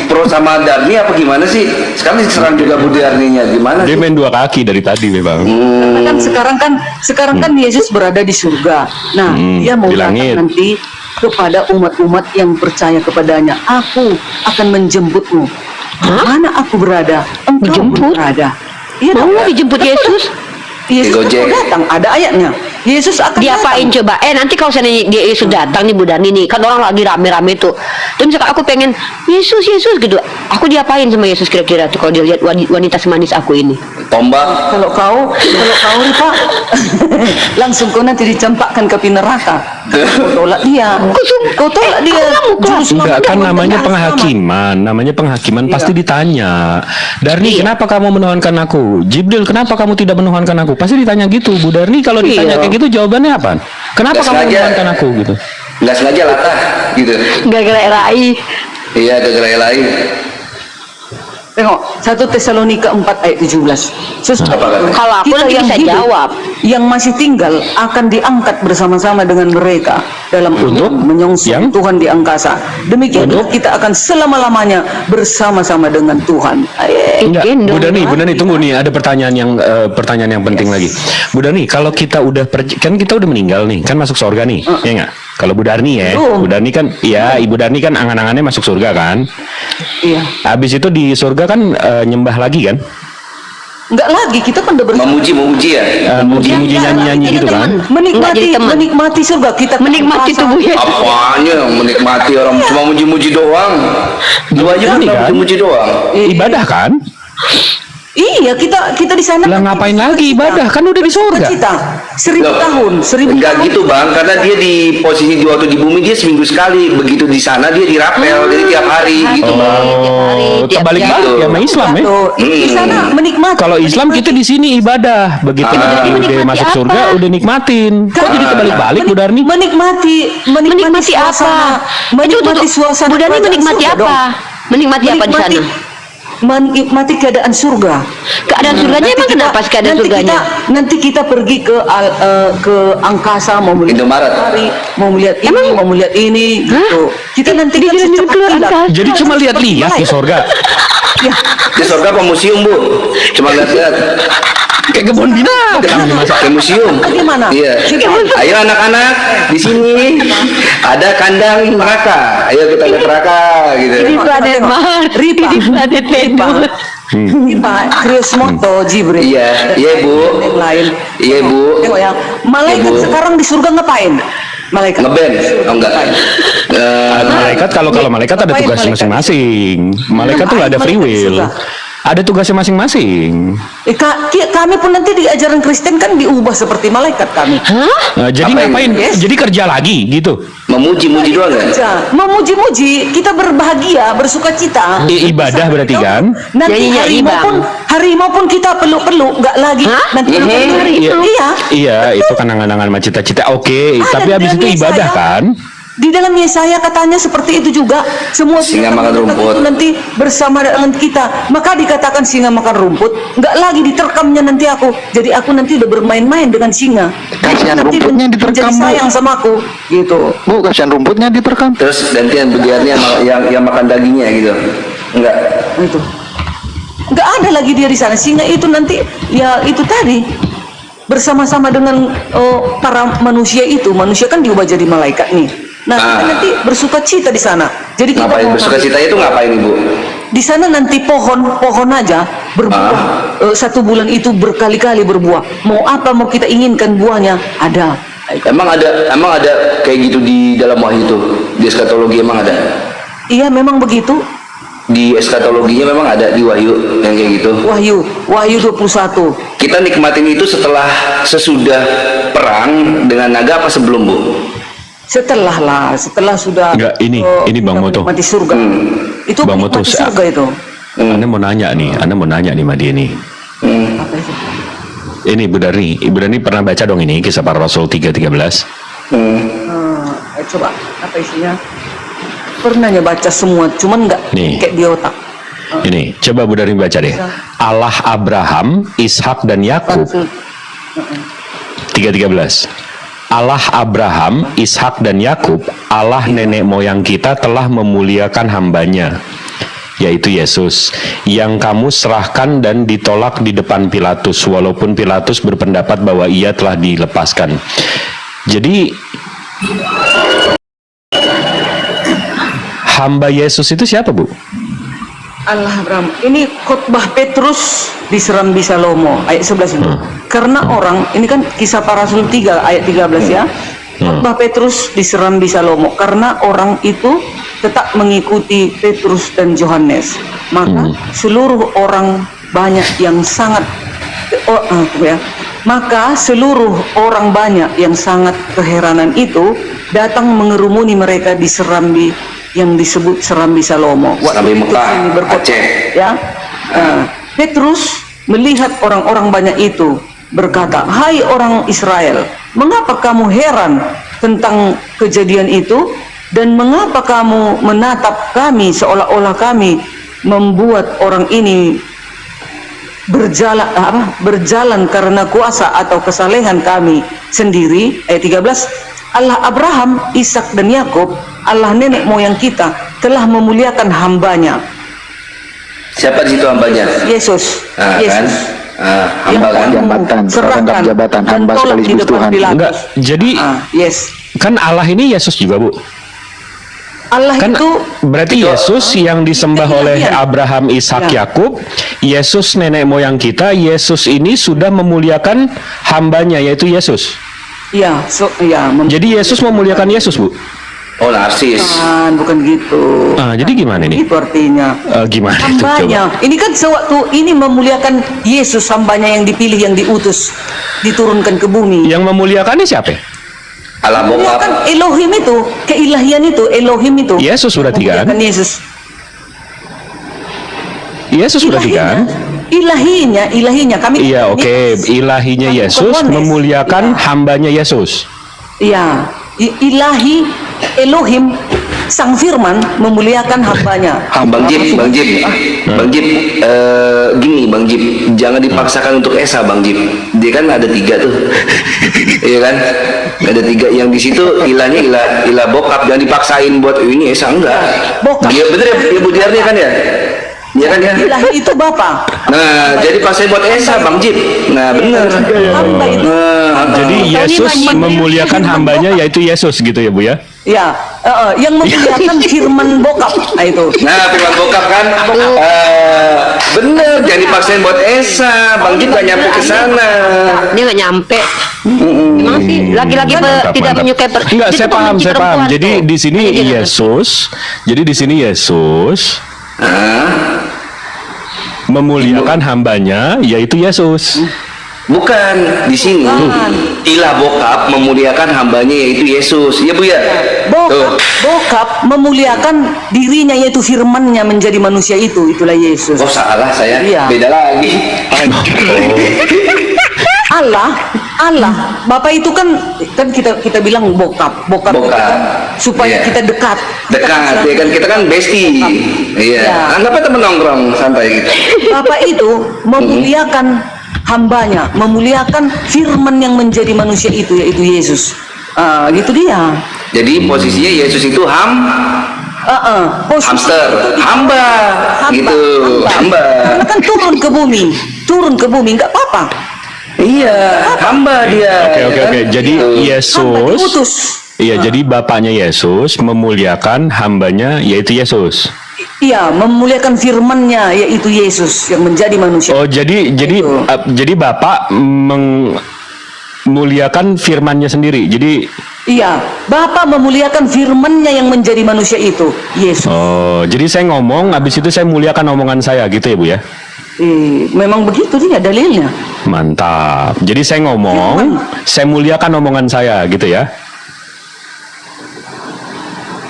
pro sama Darni apa gimana sih? Sekarang diserang juga Bu Darninya gimana Dia sih? main dua kaki dari tadi memang. Karena kan sekarang kan Yesus berada di surga. Nah, dia mau di datang langit. nanti kepada umat-umat yang percaya kepadanya. Aku akan menjemputmu. Mana aku berada, engkau Dijemput? berada. Iya Mau dong. dijemput Yesus? Yesus Digojek. akan datang, ada ayatnya. Yesus akan Diapain datang. coba? Nanti kalau seandainya dia Yesus datang nih Bu Dani nih, kan orang lagi rame-rame tuh. Terus misalkan aku pengen Yesus gitu, aku diapain sama Yesus kira-kira tuh kalau dia lihat wanita semanis aku ini? Tombak. Kalau kau Ripa, langsung kau nanti dicampakkan ke api neraka. Kau tolak dia. Kau tolak dia. Juru selamat Enggak, kan kau namanya untuk penghakiman. Namanya penghakiman Iya. pasti ditanya. Darni, kenapa kamu menuhankan aku? Jibril, kenapa kamu tidak menuhankan aku? Pasti ditanya gitu. Bu Darni kalau ditanya Iya. kayak gitu jawabannya apa? Kenapa Nggak kamu sengaja. menuhankan aku gitu? Nggak sengaja latah gitu. Gara-gara RAI. Iya, gara-gara lain. Tengok 1 Tesalonika 4 ayat 17. Apa kata? Kalau aku nanti bisa jawab. yang masih tinggal akan diangkat bersama-sama dengan mereka dalam Untuk menyongsong yang? Tuhan di angkasa. Demikian Untuk? kita akan selama-lamanya bersama-sama dengan Tuhan. Enggak, Gendong, Bu Dani, kan? tunggu nih, ada pertanyaan yang penting lagi. Bu Dani, kalau kita udah kan kita udah meninggal nih, kan masuk surga nih, ya nggak? Kalau Bu Darni ya, Belum. Bu Darni kan, ya Ibu Darni kan angan-angannya masuk surga kan? Iya. Habis itu di surga kan nyembah lagi kan? Enggak lagi, kita kan udah bersama. Memuji ya. Muji-muji nyanyi-nyanyi gitu kan? Enggak Menikmati jadi teman. menikmati surga kita Menikmati terpaksa. tubuh Yesus. Apanya menikmati orang cuma muji-muji doang. Dua aja kan Ini kan? muji-muji doang. Ibadah kan? Iya, kita di sana. Lah ngapain lagi ibadah? Kan udah di surga. Cita 1000 Loh, tahun, 1000 enggak tahun. gitu bang, karena dia di posisi waktu di bumi dia seminggu sekali, begitu di sana dia dirapel, jadi tiap hari gitu bang. Oh, terbalik tiap- balik ya sama Islam ya? Tuh, di sana menikmati. Kalau Islam kita di sini ibadah, begitu udah menikmati masuk apa? surga udah nikmatin. Kok jadi terbalik-balik Bu Darni? Menikmati apa? Menikmati Itu, suasana. Bu Dani kerajaan menikmati surga apa? dong. Menikmati apa di sana? Menikmati keadaan surga. Keadaan surganya emang kenapa sih keadaan surganya? Nanti kita pergi ke angkasa mau melihat Indomaret. matahari, mau melihat ini, mau melihat ini gitu. Kita nanti kan Dijalan-jalan secepat keluar kilat. angkasa. Jadi cuma lihat-lihat di surga. Ya, Di surga apa museum bu? Cuma lihat-lihat. Kayak kebun binatang nih, Mas. Ke museum. Bagaimana? Iya. Ayo anak-anak di sini ada kandang neraka. Ayo kita ke neraka gitu. Di planet tengok. Mars, Ripa. di planet Venus. Kita Kriosmoto Jibril. Iya, iya, Bu. Yang lain. Iya, Bu. Tengok ya. Malaikat Iya, Bu. sekarang di surga ngapain? Malaikat. Ngeband? Oh enggak. Malaikat kalau malaikat ada Ngapain tugas malaikat? masing-masing. Malaikat tuh nggak ada free Malaikat di will. surga. Ada tugasnya masing-masing. Kami pun nanti di ajaran Kristen kan diubah seperti malaikat kami. Nah, jadi Apa ngapain? ini? Yes. Jadi kerja lagi gitu. Memuji-muji doang kan? Kerja, memuji-muji, kita berbahagia, bersuka cita. Ibadah berarti kan? Nanti Nyanyi-nyanyi, Bang. harimau pun kita peluk-peluk, nggak lagi. Hah? Nanti Iya. Iya. Iya, itu kan angan-angan sama cita-cita. Oke, Ada tapi di habis dalam itu ibadah Yesaya. kan? Di dalam Yesaya katanya seperti itu juga. Semua Singa binatang makan rumput. itu nanti bersama dengan kita. Maka dikatakan singa makan rumput. Nggak lagi diterkamnya nanti aku. Jadi aku nanti udah bermain-main dengan singa. Kasihan Nanti rumputnya menjadi diterkam, Bu. sayang sama aku. Gitu. Bu, kasihan rumputnya diterkam. Terus gantian budiarnya yang makan dagingnya gitu. Enggak. Itu. Nggak ada lagi dia di sana. Singa itu nanti ya itu tadi bersama-sama dengan para manusia itu. Manusia kan diubah jadi malaikat nih. Nah, kita nanti bersuka cita di sana. Jadi kita Ngapain mau bersuka cita itu ngapain Ibu? di sana nanti pohon aja berbuah. 1 bulan itu berkali-kali berbuah. Mau apa mau kita inginkan buahnya ada. Emang ada kayak gitu di dalam wahyu itu? Di eskatologi emang ada? Iya memang begitu. Di eskatologinya memang ada di wahyu yang kayak gitu. Wahyu 21. Kita nikmatin itu sesudah perang dengan naga apa sebelum Bu? Setelah sudah Enggak, ini Bang Moto. mati surga. Itu Bang Moto, menikmati surga itu. Anda mau nanya nih sama dia nih. Apa itu? Ini Ibu Darni pernah baca dong ini Kisah Para Rasul 3:13. Coba apa isinya? Pernah baca semua, cuman nggak Nih. kayak di otak. Ini, coba Bu Darni baca deh. Allah Abraham, Ishak dan Yakub. 3:13. Allah Abraham, Ishak dan Yakub, Allah nenek moyang kita telah memuliakan hambanya, yaitu Yesus, yang kamu serahkan dan ditolak di depan Pilatus, walaupun Pilatus berpendapat bahwa ia telah dilepaskan. Jadi Hamba Yesus itu siapa, Bu? Allah Abraham. Ini khotbah Petrus di Serambi Salomo ayat 11 itu. Karena orang, ini kan Kisah Para Rasul 3 ayat 13 ya. Khotbah Petrus di Serambi Salomo. Karena orang itu tetap mengikuti Petrus dan Yohanes. Maka seluruh orang banyak yang sangat maka seluruh orang banyak yang sangat keheranan itu datang mengerumuni mereka di Serambi yang disebut Serambi Salomo. Serambi Mekah, ini berkhotbah, Aceh. ya. Petrus melihat orang-orang banyak itu berkata, "Hai orang Israel, mengapa kamu heran tentang kejadian itu? Dan mengapa kamu menatap kami seolah-olah kami membuat orang ini berjalan karena kuasa atau kesalehan kami sendiri?" Ayat 13, Allah Abraham, Ishak dan Yakub, Allah nenek moyang kita telah memuliakan hambanya. Siapa di situ hambanya? Yesus. Kan? Yang Hamba kan? kamu Jabatan, serahkan rangkap jabatan, dan hamba tolak di sekaligus depan Tuhan. Pilatus. Enggak. Jadi Yes. kan Allah ini Yesus juga, Bu. Allah Kan itu berarti Yesus yang disembah oleh Iya. Abraham, Ishak, Ya. Yakub, Yesus nenek moyang kita, Yesus ini sudah memuliakan hambanya yaitu Yesus. ya, Jadi Yesus memuliakan Yesus, Bu. Oh, narsis. bukan gitu. Jadi gimana ini? Itu artinya. Gimana itu coba? Hambanya. Ini kan sewaktu ini memuliakan Yesus, hambanya yang dipilih, yang diutus, diturunkan ke bumi. Yang memuliakannya siapa? Allah Memuliakan bokap. Elohim itu, keilahian itu, Elohim itu. Yesus berarti kan? Memuliakan Yesus. Yesus berarti kan? Ilahinya kami. Iya, oke. Ilahinya Kami Yesus Yohanes. memuliakan Iya. hambanya Yesus. Iya, ilahi Elohim Sang Firman memuliakan hambanya. Bang Jip, gini Bang Jip, jangan dipaksakan untuk Esa Bang Jip. Dia kan ada 3 tuh, iya kan? Ada 3 yang di situ ilahnya ilah bokap, jangan dipaksain buat ini Esa enggak. Bokap. Dia bener ya, Ibu Diarni kan ya? Iya kan ya? Ilahi itu Bapa. Nah, jadi paksain buat Esa Bang Jip. Nah, bener. Hamba itu. Jadi Yesus memuliakan hambanya yaitu Yesus gitu ya, Bu ya? Ya, yang memuliakan firman bokap. Nah itu. Nah, firman bokap kan, bener, jangan dipaksain buat Esa, Bang Jip gak nyampe ke sana. Dia nggak nyampe. Emang sih laki-laki Mantap, tidak mantap. menyukai Enggak, dia saya tuh paham, membenci saya paham. perempuan Jadi tuh. di sini Jadi dia Yesus memuliakan hambanya yaitu Yesus. Bukan, di sini ilah bokap memuliakan hambanya yaitu Yesus. Iya Bu ya? Bokap memuliakan dirinya yaitu firmannya menjadi manusia itu, itulah Yesus. Oh salah saya, Iya. beda lagi. Allah, Bapak itu kan kita bilang bokap itu kan supaya Iya. kita dekat. Dekat, ya kan kita kan bestie. Iya. Ya. Anggapnya temen nongkrong santai gitu. Bapak itu memuliakan hambanya, memuliakan firman yang menjadi manusia itu yaitu Yesus. Gitu dia. Jadi posisinya Yesus itu hamster, hamba, gitu, hamba. Karena kan turun ke bumi nggak apa-apa. Iya, hamba dia. Oke. Jadi Hamba Yesus, diutus. iya. Jadi bapaknya Yesus memuliakan hambanya yaitu Yesus. Iya, memuliakan firman-Nya yaitu Yesus yang menjadi manusia. Oh, jadi Bapak memuliakan firman-Nya sendiri. Jadi Iya, Bapa memuliakan firman-Nya yang menjadi manusia itu, Yesus. oh, jadi saya ngomong habis itu saya muliakan omongan saya gitu ya, Bu ya. Memang begitu dia dalilnya. Mantap. Jadi saya ngomong, saya muliakan omongan saya gitu ya.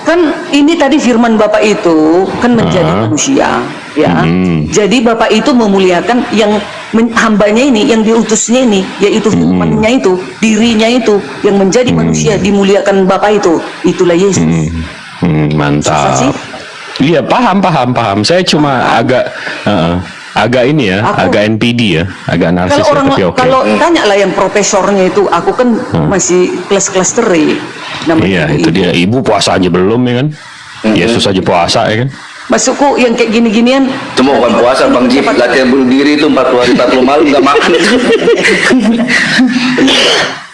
Kan ini tadi firman Bapak itu kan menjadi manusia, ya. Jadi Bapak itu memuliakan yang hambanya ini, yang diutusnya ini, yaitu firman-Nya itu, dirinya itu yang menjadi manusia, dimuliakan Bapak itu. Itulah Yesus. Mantap. Susah sih? Iya, paham. Saya cuma agak ini ya, agak NPD ya, agak narsis Kalau ya, tapi oke. kalau tanya lah yang profesornya itu, aku kan masih kelas-kelas teri. Iya, itu dia. Ibu puasa aja belum ya kan? Yesus aja puasa ya kan? Masukku yang kayak gini-ginian. Cuma bukan puasa Bang Jip, latihan bunuh diri itu 40 hari 40 malam nggak makan.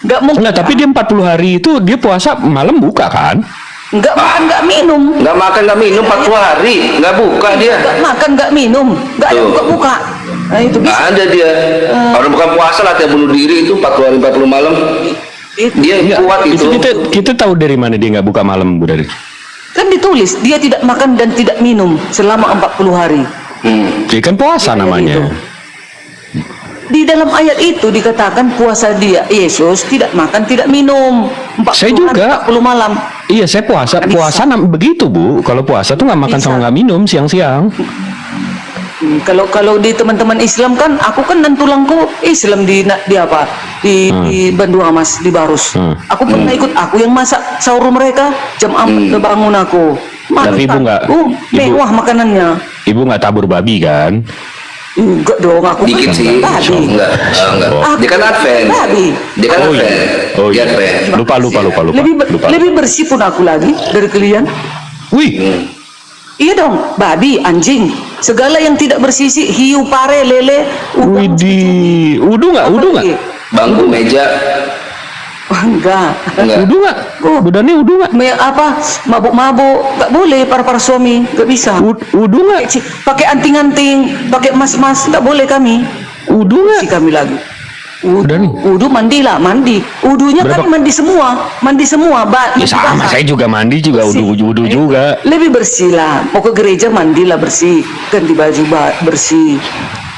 Nggak mungkin. Enggak, tapi dia 40 hari itu dia puasa malam buka kan? Nggak makan, nggak minum. Nggak makan, nggak minum 40 hari, nggak buka dia. Nggak makan, nggak minum. Nggak ada Tuh. buka-buka. Nah itu Nggak bisa. ada dia. Orang bukan puasa lah, dia bunuh diri itu 40 hari 40 malam. Dia Enggak, kuat itu itu. kita tahu dari mana dia nggak buka malam, Bu Dari? Kan ditulis, dia tidak makan dan tidak minum selama 40 hari. Dia kan puasa namanya. Itu. Di dalam ayat itu dikatakan puasa dia, Yesus tidak makan, tidak minum. 40 Saya hari, juga. 40 malam. Iya, saya puasa. Nggak Puasa begitu, Bu. Kalau puasa tuh nggak makan Bisa. sama nggak minum siang-siang. Kalau di teman-teman Islam kan, aku kan dan tulangku Islam di apa? Di Bandung Mas, di Barus. Aku pernah ikut, aku yang masak sahur mereka jam 4 bangun aku. Tapi Ibu nggak- mewah makanannya. Ibu nggak tabur babi kan? Enggak dong, aku Dikit kan sih. babi. Enggak. Dia kan Advent. Babi. Dia kan Oh Advent. iya. Oh Dia iya. Advent. Lupa. Lebih bersih pun aku lagi dari kalian. Wih, Iya dong, babi, anjing, segala yang tidak bersisi, hiu, pare, lele, udang. widih. Udu nggak? Bangku, meja. Enggak. Enggak. Udu nggak? Bu Dani udu nggak? Apa mabuk-mabuk nggak boleh, para suami nggak bisa. Udu nggak? Pakai anting-anting, pakai emas-emas nggak boleh kami. Udu nggak? Si kami lagi. Udah nih. Udu mandilah, mandi. Udunya Berapa- kami mandi semua, Ya sama, saya juga mandi juga udu juga. Lebih bersih lah. Mau ke gereja mandilah bersih, ganti baju bersih.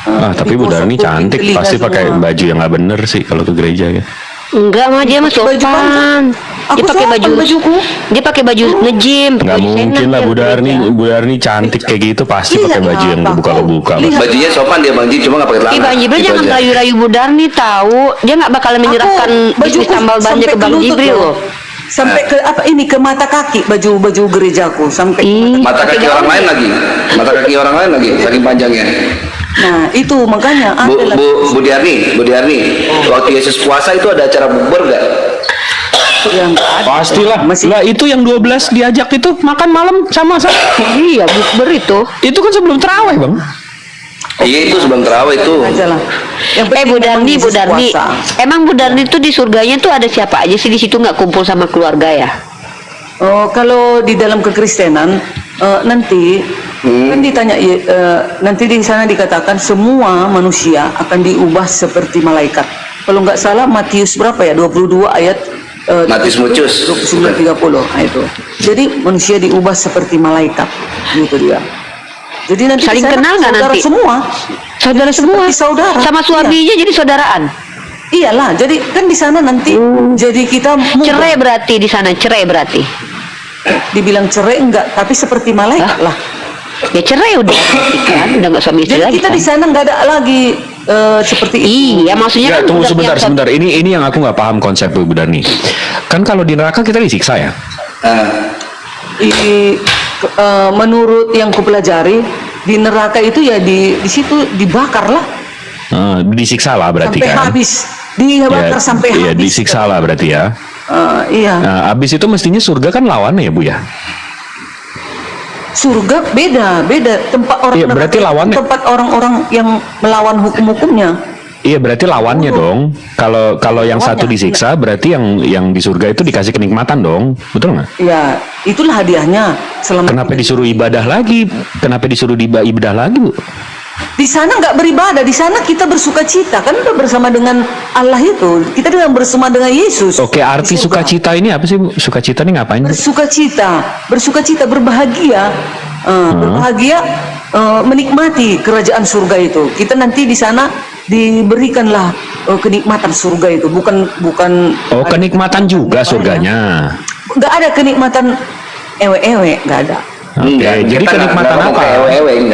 Tapi Bu Darni cantik, pasti pakai baju yang nggak bener sih kalau ke gereja ya. Enggak mah dia mah Baju sopan. panjang. Dia Aku pakai sopan baju bajuku. Dia pakai baju nge-gym. Nggak baju mungkin senam lah dia Bu Darni, gereja. Bu Darni cantik kayak gitu pasti Lihat pakai baju yang apa, kebuka-kebuka. lihat. Bajunya sopan dia Bang Ji, cuma nggak pakai celana. Ih Bang Jibril Gitu jangan aja. rayu-rayu Bu Darni tahu. Dia nggak bakalan menyerahkan bisnis tambal bannya ke Bang Jibril loh. Sampai ke apa ini, ke mata kaki baju gerejaku sampai ke Ih, Mata pakai kaki orang gaun. lain lagi. Mata kaki orang lain lagi, saking panjangnya. Nah itu makanya Bu Diarni, waktu Yesus puasa itu ada acara bukber nggak? yang nggak ada. Pastilah. Masih Lah itu yang 12 diajak itu makan malam sama. Iya, bukber itu. Itu kan sebelum terawih, Bang. Iya itu sebelum terawih itu. aja lah. Yang penting Bu memang Darni, Bu Yesus Darni. puasa. Emang Bu Darni tuh di surganya tuh ada siapa aja sih di situ nggak kumpul sama keluarga ya? Oh, kalau di dalam kekristenan nanti kan ditanya nanti di sana dikatakan semua manusia akan diubah seperti malaikat. Kalau nggak salah Matius berapa ya? 22 ayat Matius Mucus. 29-30. Nah, itu. Jadi manusia diubah seperti malaikat. Gitu dia. Jadi nanti Saling di sana kenal nggak saudara nanti? semua. Saudara semua. Seperti saudara. Sama suaminya jadi saudaraan. Iyalah, jadi kan di sana nanti jadi kita Cerai berarti di sana, cerai berarti. dibilang cerai enggak, tapi seperti malaikat lah. Ya cerai udah kan, udah nggak suami istri Jadi lagi. kita Kan? di sana nggak ada lagi seperti itu. Iya, maksudnya Ya, kan tunggu udah sebentar, yang sebentar. Ini yang aku nggak paham konsep Bu Darni. Kan kalau di neraka kita disiksa ya. Menurut yang kupelajari di neraka itu ya di situ dibakar lah Disiksa lah berarti sampai kan. habis, dibakar sampai iya, habis. disiksa lah berarti ya. Iya, Nah, habis itu mestinya surga kan lawannya ya Bu ya. surga beda tempat orang Iya, berarti neraka itu lawannya. tempat orang-orang yang melawan hukum-hukumnya. Iya berarti lawannya dong. Kalau yang satu Lawannya. disiksa berarti yang di surga itu dikasih kenikmatan dong, betul nggak? Ya, itulah hadiahnya. Selama Kenapa disuruh ibadah lagi? Kenapa disuruh ibadah lagi Bu? di sana nggak beribadah, di sana kita bersuka cita kan udah bersama dengan Allah itu. Kita dengan bersama dengan Yesus. Oke, arti Di surga. sukacita ini apa sih Bu? Sukacita ini ngapain? Bu? Bersukacita, berbahagia, berbahagia, menikmati kerajaan surga itu. Kita nanti di sana diberikanlah kenikmatan surga itu, bukan Oh, kenikmatan juga surganya. nggak ada kenikmatan ewe-ewe, nggak ada. Oke, jadi kenikmatan apa?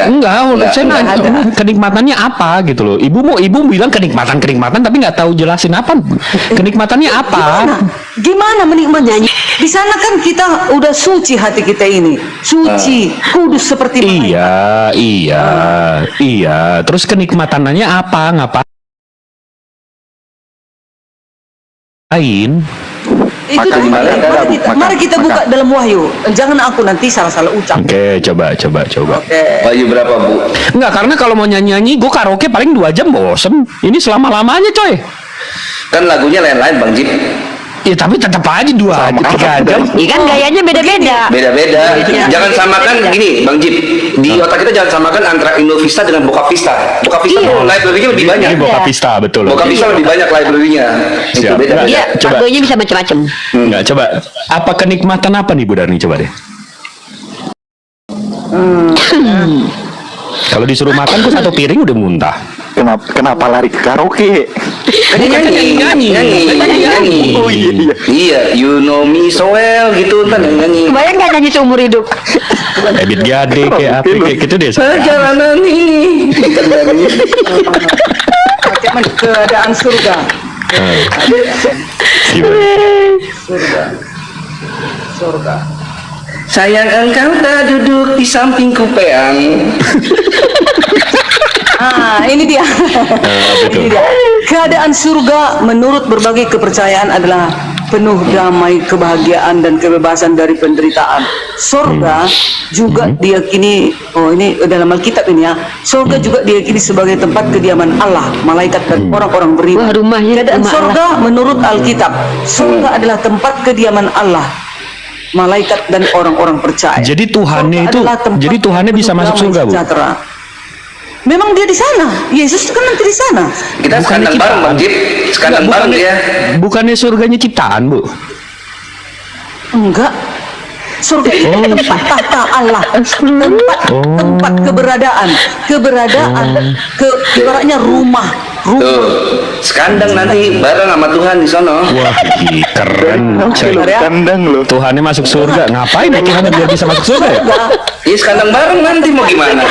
Enggak, saya nanya kenikmatannya apa gitu loh. Ibu bilang kenikmatan tapi nggak tahu jelasin apa. Kenikmatannya apa? Gimana menikmatinya? Di sana kan kita udah suci hati kita ini, suci, kudus seperti malaikat. Iya. Terus kenikmatannya apa? Ngapain? Itu Makan di mana? mari kita buka dalam Wahyu. Jangan aku nanti salah-salah ucap. Oke, coba. Oke. Wahyu berapa Bu? Enggak, karena kalau mau nyanyi, gue karaoke paling 2 jam bosen. Ini selama-lamanya coy. Kan lagunya lain-lain Bang Jip. Ya tapi tetap aja 3 jam. Iya kan gayanya beda-beda. Beda-beda. Jangan samakan gini, Bang Jip. Di otak kita jangan samakan antara Innovista dengan Boca Vista. Boca Vista Iya. library-nya lebih banyak. Ini Boca Vista betul. Boca Vista lebih banyak library-nya. Itu Siap. beda. Iya, Coba. kargonya bisa macam-macam. Enggak, coba. Apa kenikmatan apa nih Bu Darni, coba deh. Kalau disuruh makan tuh 1 piring udah muntah. Kenapa lari ke karaoke? Nyanyi. Oh iya. Iya, you know me so well gitu kan nyanyi. Kebayang nggak nyanyi seumur hidup? Ebit Gade kayak apa kayak gitu deh. Perjalanan ini. Bagaimana keadaan surga? Surga. Sayang engkau tak duduk di samping kupeang. Ini dia. betul. Ini dia. Keadaan surga menurut berbagai kepercayaan adalah penuh damai, kebahagiaan dan kebebasan dari penderitaan. Surga juga diyakini, ini dalam Alkitab ini ya. Surga juga diyakini sebagai tempat kediaman Allah, malaikat dan orang-orang beriman. Wah, rumahnya Keadaan rumah surga menurut Alkitab, surga adalah tempat kediaman Allah, malaikat dan orang-orang percaya. Jadi Tuhannya Surga itu, adalah tempat jadi Tuhannya yang bisa penuh masuk damai surga, Bu? sejahtera. Memang dia di sana. Yesus kan nanti di sana. Kita Bukannya sekandang bareng Bang Jip. Sekandang bareng dia. Bukannya surganya ciptaan, Bu? Enggak. Surga itu tempat tahta Allah, tempat keberadaan, ibaratnya rumah. Tuh, sekandang nanti bareng sama Tuhan di sono. Wah, keren. Kandang lo. Tuhannya masuk surga. Ngapain ya Tuhannya biar bisa masuk surga ya? Iya, sekandang bareng nanti mau gimana?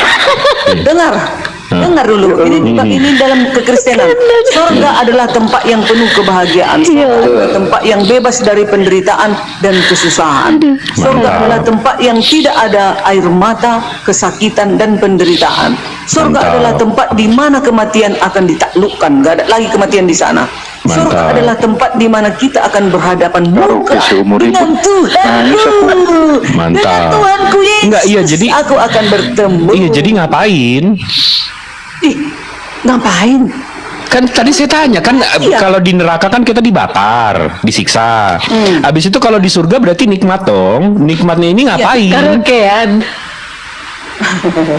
Dengar dulu. Ini dalam kekristenan. Surga adalah tempat yang penuh kebahagiaan. Surga adalah tempat yang bebas dari penderitaan dan kesusahan. Surga adalah tempat yang tidak ada air mata, kesakitan dan penderitaan. Surga Mantap. adalah tempat di mana kematian akan ditaklukkan. Gak ada lagi kematian di sana. Surga Mantap. adalah tempat di mana kita akan berhadapan muka seumur hidup. dengan Tuhanku. Mantap. Dengan Tuhanku Yesus. Enggak, iya, jadi- aku akan bertemu. Iya, jadi ngapain? Ih, ngapain? Kan tadi saya tanya kan Iya. kalau di neraka kan kita dibakar, disiksa. Habis itu kalau di surga berarti nikmat dong. Nikmatnya ini ngapain? Karaokean.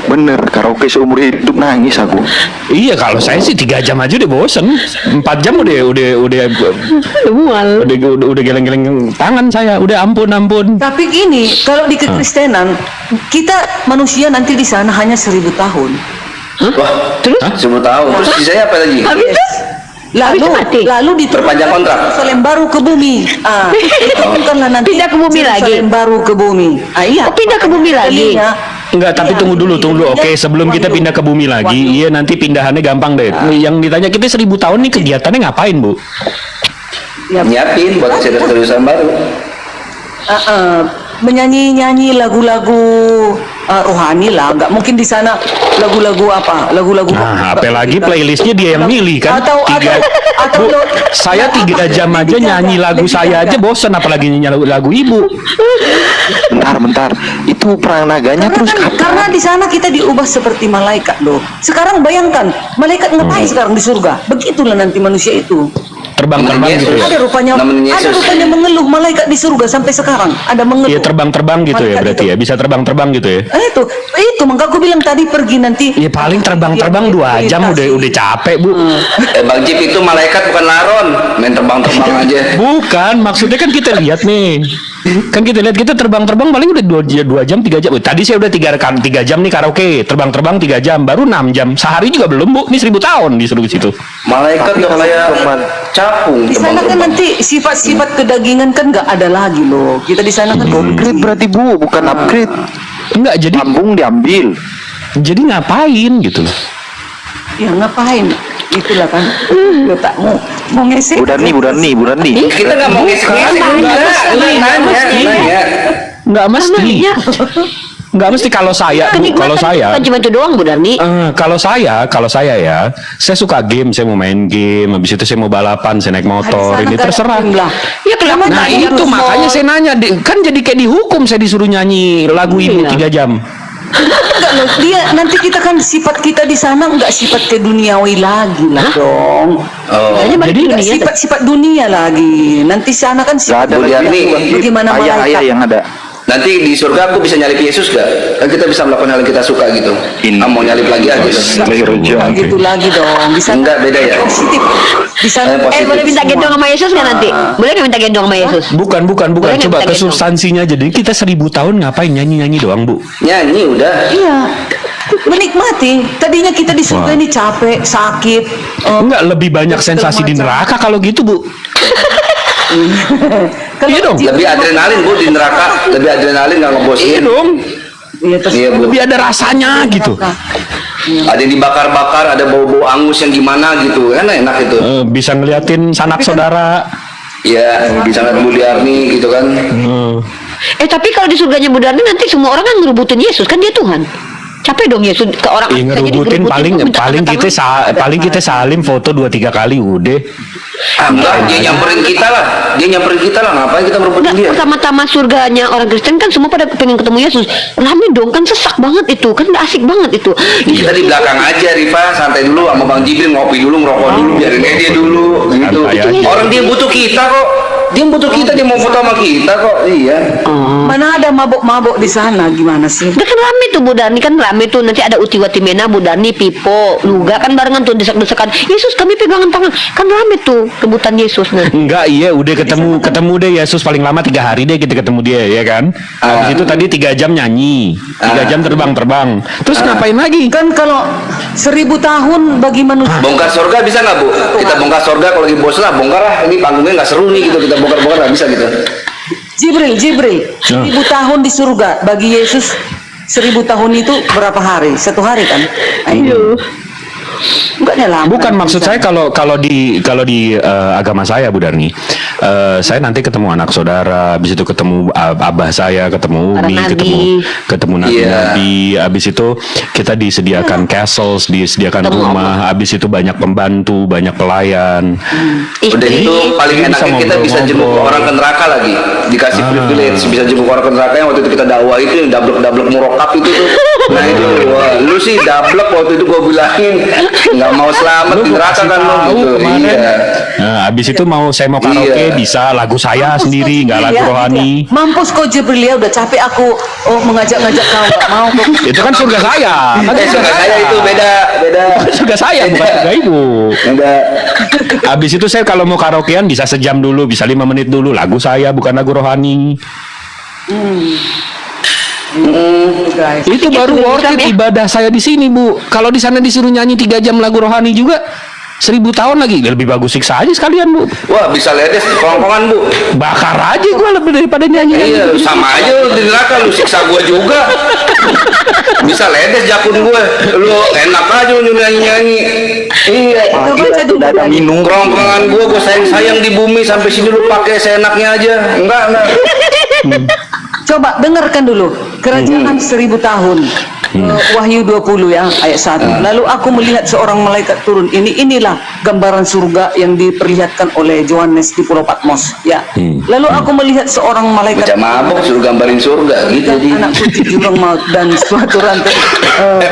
Bener, karaoke seumur hidup nangis aku. Iya, kalau saya sih 3 jam aja udah bosen. 4 jam udah geleng-geleng tangan saya. Udah ampun. Tapi gini, kalau di kekristenan, kita manusia nanti di sana hanya 1000 tahun. Wah, Terus? 10 tahun. Terus sisanya apa lagi? Habis itu? Lalu, Habis itu mati? lalu Perpanjang kontrak. Yerusalem baru ke bumi. Itu bukanlah nanti Pindah ke bumi lagi? Yerusalem baru ke bumi. Iya. Oh, pindah ke bumi lagi? Tadinya, Enggak, tapi iya, tunggu dulu. iya, Oke, sebelum kita Wahyu. pindah ke bumi lagi, Wahyu. iya nanti pindahannya gampang deh. Yang ditanya kita 1000 tahun nih kegiatannya ngapain, Bu? Ya, Nyiapin buat serius-seriusan baru. menyanyi lagu-lagu rohani lah, nggak mungkin di sana lagu-lagu apa, lagu-lagu. Nah, apalagi playlistnya dia yang milih kan. Bu, saya 3 jam aja nyanyi lagu saya aja bosen, apalagi nyanyi lagu ibu. Bentar. Itu perang naganya terus kapan? Karena di sana kita diubah seperti malaikat loh. Sekarang bayangkan, malaikat ngapain sekarang di surga? Begitulah nanti manusia itu. Terbang-terbang gitu ya. Ada rupanya mengeluh malaikat di surga sampai sekarang. Ada mengeluh. Iya, terbang-terbang gitu ya Malaikat berarti itu. ya. Bisa terbang-terbang gitu ya. Itu maka aku bilang tadi pergi nanti. Ya paling terbang-terbang 2 jam udah capek, Bu. Bang Jip itu malaikat bukan laron, main terbang-terbang aja. Bukan, maksudnya kan kita lihat nih. Kan kita lihat kita terbang-terbang paling udah 2 jam 3 jam. Tadi saya udah 3 jam nih karaoke, terbang-terbang 3 jam, baru 6 jam. Sehari juga belum, Bu. Ini 1000 tahun disuruh ke situ. Malaikat udah kayak capung Di sana kan terbang-terbang. nanti sifat-sifat kedagingan kan nggak ada lagi loh. Kita di sana kan Upgrade berarti Bu, bukan upgrade. Enggak, jadi Lambung diambil. ngapain gitu loh. ya ngapain? Itulah kan. Ya tak mau ngesek. Bu Darni. Kita nggak mau ngesek-ngesek. Nanya. Enggak mesti. Namanya. Enggak mesti kalau saya, Bu, kalau saya. Kan cuma itu doang, Bu Darni. Kalau saya ya, saya suka game, saya mau main game, habis itu saya mau balapan, saya naik motor, ini terserah. Ya kenapa Nah tanya itu harus makanya mau? saya nanya, kan jadi kayak dihukum saya disuruh nyanyi lagu ibu Iya. 3 jam. Enggak loh, dia nanti kita kan sifat kita di sana enggak sifat ke duniawi lagi lah dong. Oh. Kayaknya balik Jadi ke enggak dunia. sifat-sifat dunia lagi. Nanti sana kan Gak sifat ada Boleh lagi nih. bagaimana ayah-ayah malaikat. yang ada. Nanti di surga aku bisa nyalip Yesus gak? Kan kita bisa melakukan hal yang kita suka gitu. Mau nyalip lagi aja gitu. Enggak gitu lagi dong. Di sana Enggak, beda ya? positif. Di sana Positif. Boleh minta gendong sama Yesus nggak nanti? Boleh nggak minta gendong sama Yesus? Bukan. Boleh nggak Coba minta ke gendong? substansinya aja. Jadi kita 1000 tahun ngapain nyanyi-nyanyi doang, Bu? Nyanyi udah. Iya. Menikmati. Tadinya kita di surga Wah. ini capek, sakit. Enggak, lebih banyak segala sensasi di macam. neraka kalau gitu, Bu. Kalau Iya dong. Lebih adrenalin Bu di neraka. Lebih adrenalin nggak Iya ngebosin. dong. Iya, terus Iya, Bu. Lebih ada rasanya gitu. Ada yang dibakar-bakar, ada bau-bau angus yang gimana gitu. Kan enak itu. Bisa ngeliatin sanak saudara. Iya, bisa ngeliat Bu Diarni gitu kan. Tapi kalau di surganya Bu Darni nanti semua orang kan ngerubutin Yesus, kan dia Tuhan. Capek dong Yesus ke orang Iya, angkanya ngerubutin digerubutin, paling minta kita tanda tangan. paling kita salim foto 2-3 kali udah. Enggak, dia nyamperin kita lah. Dia nyamperin kita lah. Ngapain kita merebutin Enggak, dia? pertama-tama surganya orang Kristen kan semua pada pengen ketemu Yesus. Rame dong, kan sesak banget itu, kan udah asik banget itu. Kita di belakang aja, Rifa, santai dulu sama Bang Jibril, ngopi dulu, ngerokok dulu, biarin aja dia dulu, gitu. Santai aja. Orang dia butuh kita kok. Dia butuh kita, dia mau foto sama kita kok. Iya. mana ada mabok-mabok di sana, gimana sih? Udah kan rame tuh Bu Darni, kan rame tuh, nanti ada Uti Watimena, Bu Darni, Pipo, Luga kan barengan tuh desak-desakan. Yesus kami pegangan tangan, kan rame tuh rebutan Yesus nah. Enggak, iya udah ketemu deh Yesus paling lama 3 hari deh kita ketemu dia ya kan. Habis itu tadi 3 jam nyanyi, 3 jam terbang. Terus ngapain lagi? Kan kalau 1000 tahun bagi manusia. Bongkar surga bisa nggak Bu? Kita bongkar surga kalau lagi bos lah, bongkar lah. Ini panggungnya nggak seru nih gitu, kita bongkar-bongkar nggak bisa gitu. Jibril, 1000 tahun di surga bagi Yesus 1000 tahun itu berapa hari? 1 hari kan? Ayo. Enggak ada lama. Bukan maksud saya kalau di agama saya Bu Darni, saya nanti ketemu anak saudara, habis itu ketemu abah saya, ketemu Para Umi, nabi. ketemu nabi-nabi, habis itu kita disediakan castles, disediakan Ketemu rumah, habis itu banyak pembantu, banyak pelayan. Udah Istri. itu paling Jadi bisa enaknya kita bisa jenguk ngobrol-ngobrol. orang ke neraka lagi, dikasih privilege, bisa jenguk orang ke neraka yang waktu itu kita dakwah itu yang dablek murokap itu tuh. Nah itu, wah, lu sih dablek waktu itu gua bilangin nggak mau selamat di neraka kan lu gitu. Iya. Nah, habis itu saya mau karaoke Iya. bisa lagu saya Mampus sendiri, kau nggak Jibril lagu ya, rohani. gitu ya. Mampus kau Jibril ya, udah capek aku mengajak-ngajak kau, nggak mau kau. Itu kan surga saya. Kan Surga saya itu beda. surga saya bukan surga ibu. Enggak. Habis itu saya kalau mau karaokean bisa sejam dulu, bisa 5 menit dulu. Lagu saya bukan lagu rohani. Guys. Itu baru worth it ya. ibadah saya di sini bu. Kalau di sana disuruh nyanyi 3 jam lagu rohani juga 1000 tahun lagi lebih bagus siksa aja sekalian bu. Wah bisa ledes kerongkongan Bu. Bakar aja gue lebih daripada nyanyi. Iya sama aja lu di neraka lu siksa gua juga. Bisa ledes jakun gue. Lu enak aja lu nyanyi-nyanyi. Iya. Itu baca dulu. Udah ada minum. Kerongkongan gua sayang-sayang di bumi sampai sini lu pakai seenaknya aja. Enggak. Coba dengarkan dulu kerajaan 1000 tahun. Wahyu 20 ya ayat 1. Lalu aku melihat seorang malaikat turun. Inilah gambaran surga yang diperlihatkan oleh Yohanes di Pulau Patmos ya. Lalu aku melihat seorang malaikat Bocah mabok suruh gambarin surga gitu dan di. anak putih jurang maut dan suatu rantai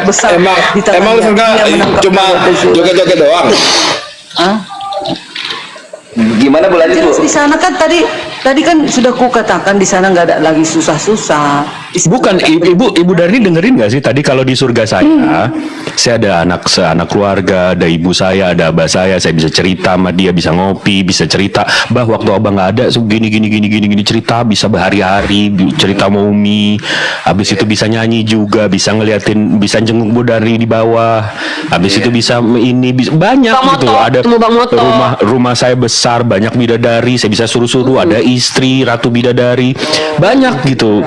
besar di tangannya. Emang surga Dia menangkap cuma dari surga. joget-joget doang. Hah? Gimana Bu lanjut Bu? Jelas di sana kan tadi kan sudah kukatakan di sana nggak ada lagi susah-susah. Bukan ibu Darni dengerin nggak sih tadi kalau di surga saya ada anak keluarga, ada ibu saya, ada abah saya bisa cerita sama dia, bisa ngopi, bisa cerita. Waktu abang nggak ada, gini cerita bisa berhari-hari, cerita sama Umi. Habis itu bisa nyanyi juga, bisa ngeliatin, bisa jenguk Bu Darni di bawah. Habis itu bisa banyak Bang gitu. Moto, Ada temu Bang Moto. rumah saya besar, banyak bidadari, saya bisa suruh-suruh, ada istri, ratu bidadari, banyak gitu.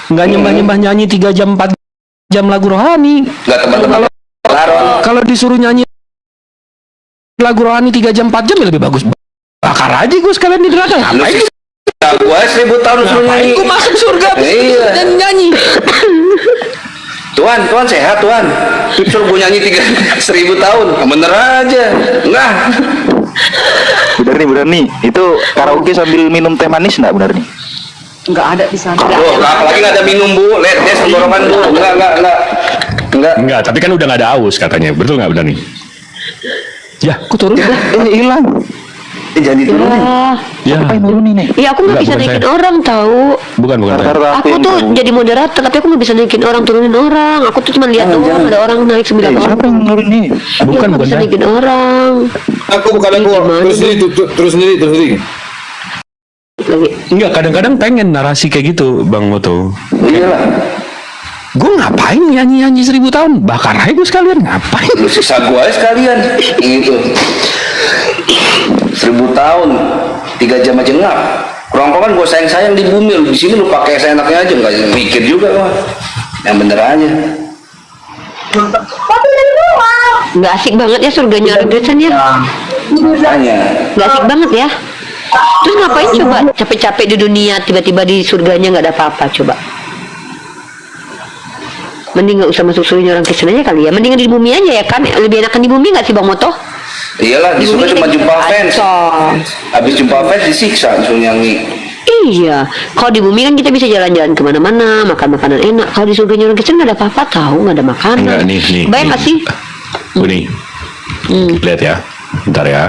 Nggak nyembah-nyembah nyanyi 3 jam 4 jam lagu rohani. Enggak teman-teman. Kalau disuruh nyanyi lagu rohani 3 jam 4 jam ya lebih bagus. Bakar aja gue sekalian di neraka. Lu Ngapain? siksa gua 1000 tahun suruh nyanyi. Gue masuk surga Iya. dan nyanyi. Tuhan sehat Tuhan. Suruh gua nyanyi 1000 tahun. Bener aja. Enggak. Bu Darni, itu karaoke sambil minum teh manis enggak Bu Darni? Nggak ada di sana. Oh, apalagi nggak ada minum Bu, lihat des tenggorokan Bu, enggak. Enggak, tapi kan udah nggak ada aus katanya. Betul nggak, Dani? Ya, aku turun. Hilang. Jangan diturunin. Ya. Apa yang nurunin nih? Iya aku nggak Enggak, bisa bukan naikin saya. orang tahu. Bukan saya. Rata-rata Aku yang tuh tahu. jadi moderator tapi aku nggak bisa naikin orang turunin orang. Aku tuh cuma lihat doang ada orang naik 9 orang. Siapa yang nurunin ini? Bukan, Iya, aku bukan bisa saya. naikin orang. Aku bukan aku. Gimana Terus sendiri, terus sendiri. Lagi. Enggak, kadang-kadang pengen narasi kayak gitu, Bang Moto. Iyalah. Gue ngapain nyanyi-nyanyi 1000 tahun? Bakar aja gue sekalian, ngapain? Lu siksa gua aja sekalian. Gitu. 1000 tahun, 3 jam aja ngap. Kerongkongan gua sayang-sayang di bumi, lu di sini lu pakai seenaknya aja, nggak mikir juga gua. Yang bener aja. Nggak asik banget ya surganya orang Kristen ya. Makanya. Nggak asik banget ya. Terus ngapain coba capek-capek di dunia tiba-tiba di surganya nggak ada apa-apa coba. Mending nggak usah masuk surganya orang Kristen aja kali ya. Mendingan di bumi aja ya kan. Lebih enakan di bumi nggak sih Bang Moto? Iyalah, di surga cuma jumpa fans. Habis jumpa fans disiksa, disuruh nyanyi. Iya, kalau di bumi kan kita bisa jalan-jalan kemana-mana, makan makanan enak. Kalau di surganya orang Kristen nggak ada apa-apa, tahu nggak ada makanan. Enggak, nih. Bayang nggak sih? Nih. Lihat ya. Bentar ya.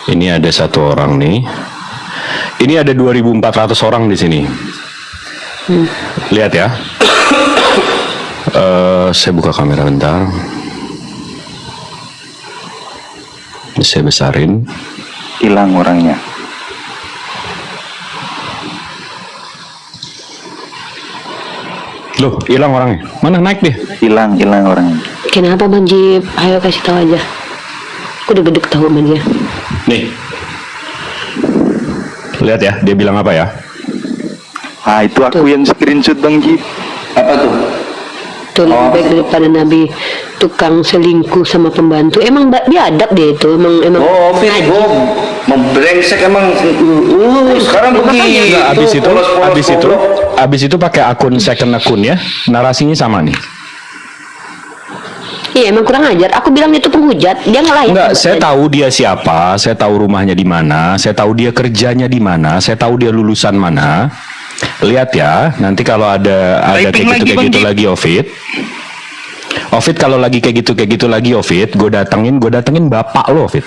Ini ada satu orang nih. Ini ada 2.400 orang di sini. Lihat ya. Saya buka kamera bentar. Saya besarin. Hilang orangnya. Loh, hilang orangnya. Mana naik deh? Hilang orangnya. Kenapa Bang Jip? Ayo kasih tahu aja. Aku udah gede tahu sama dia. Nih. Lihat ya, dia bilang apa ya? Ah, itu aku yang screenshot Bang Jip. Apa tuh? Tuh lebih baik daripada Nabi tukang selingkuh sama pembantu. Emang biadab dia itu. Emang Oh, fit, ngaji. gua membrengsek emang. Sekarang begini. Enggak, Polos-polos goblok. abis itu pakai akun second akun ya. Narasinya sama nih. Iya emang kurang ajar. Aku bilang itu penghujat. Dia nggak layak. Enggak, saya tahu dia siapa, saya tahu rumahnya di mana, saya tahu dia kerjanya di mana, saya tahu dia lulusan mana. Lihat ya, nanti kalau ada kayak gitu lagi Ovid. Ovid kalau lagi kayak gitu lagi Ovid, gue datengin bapak lo Ovid.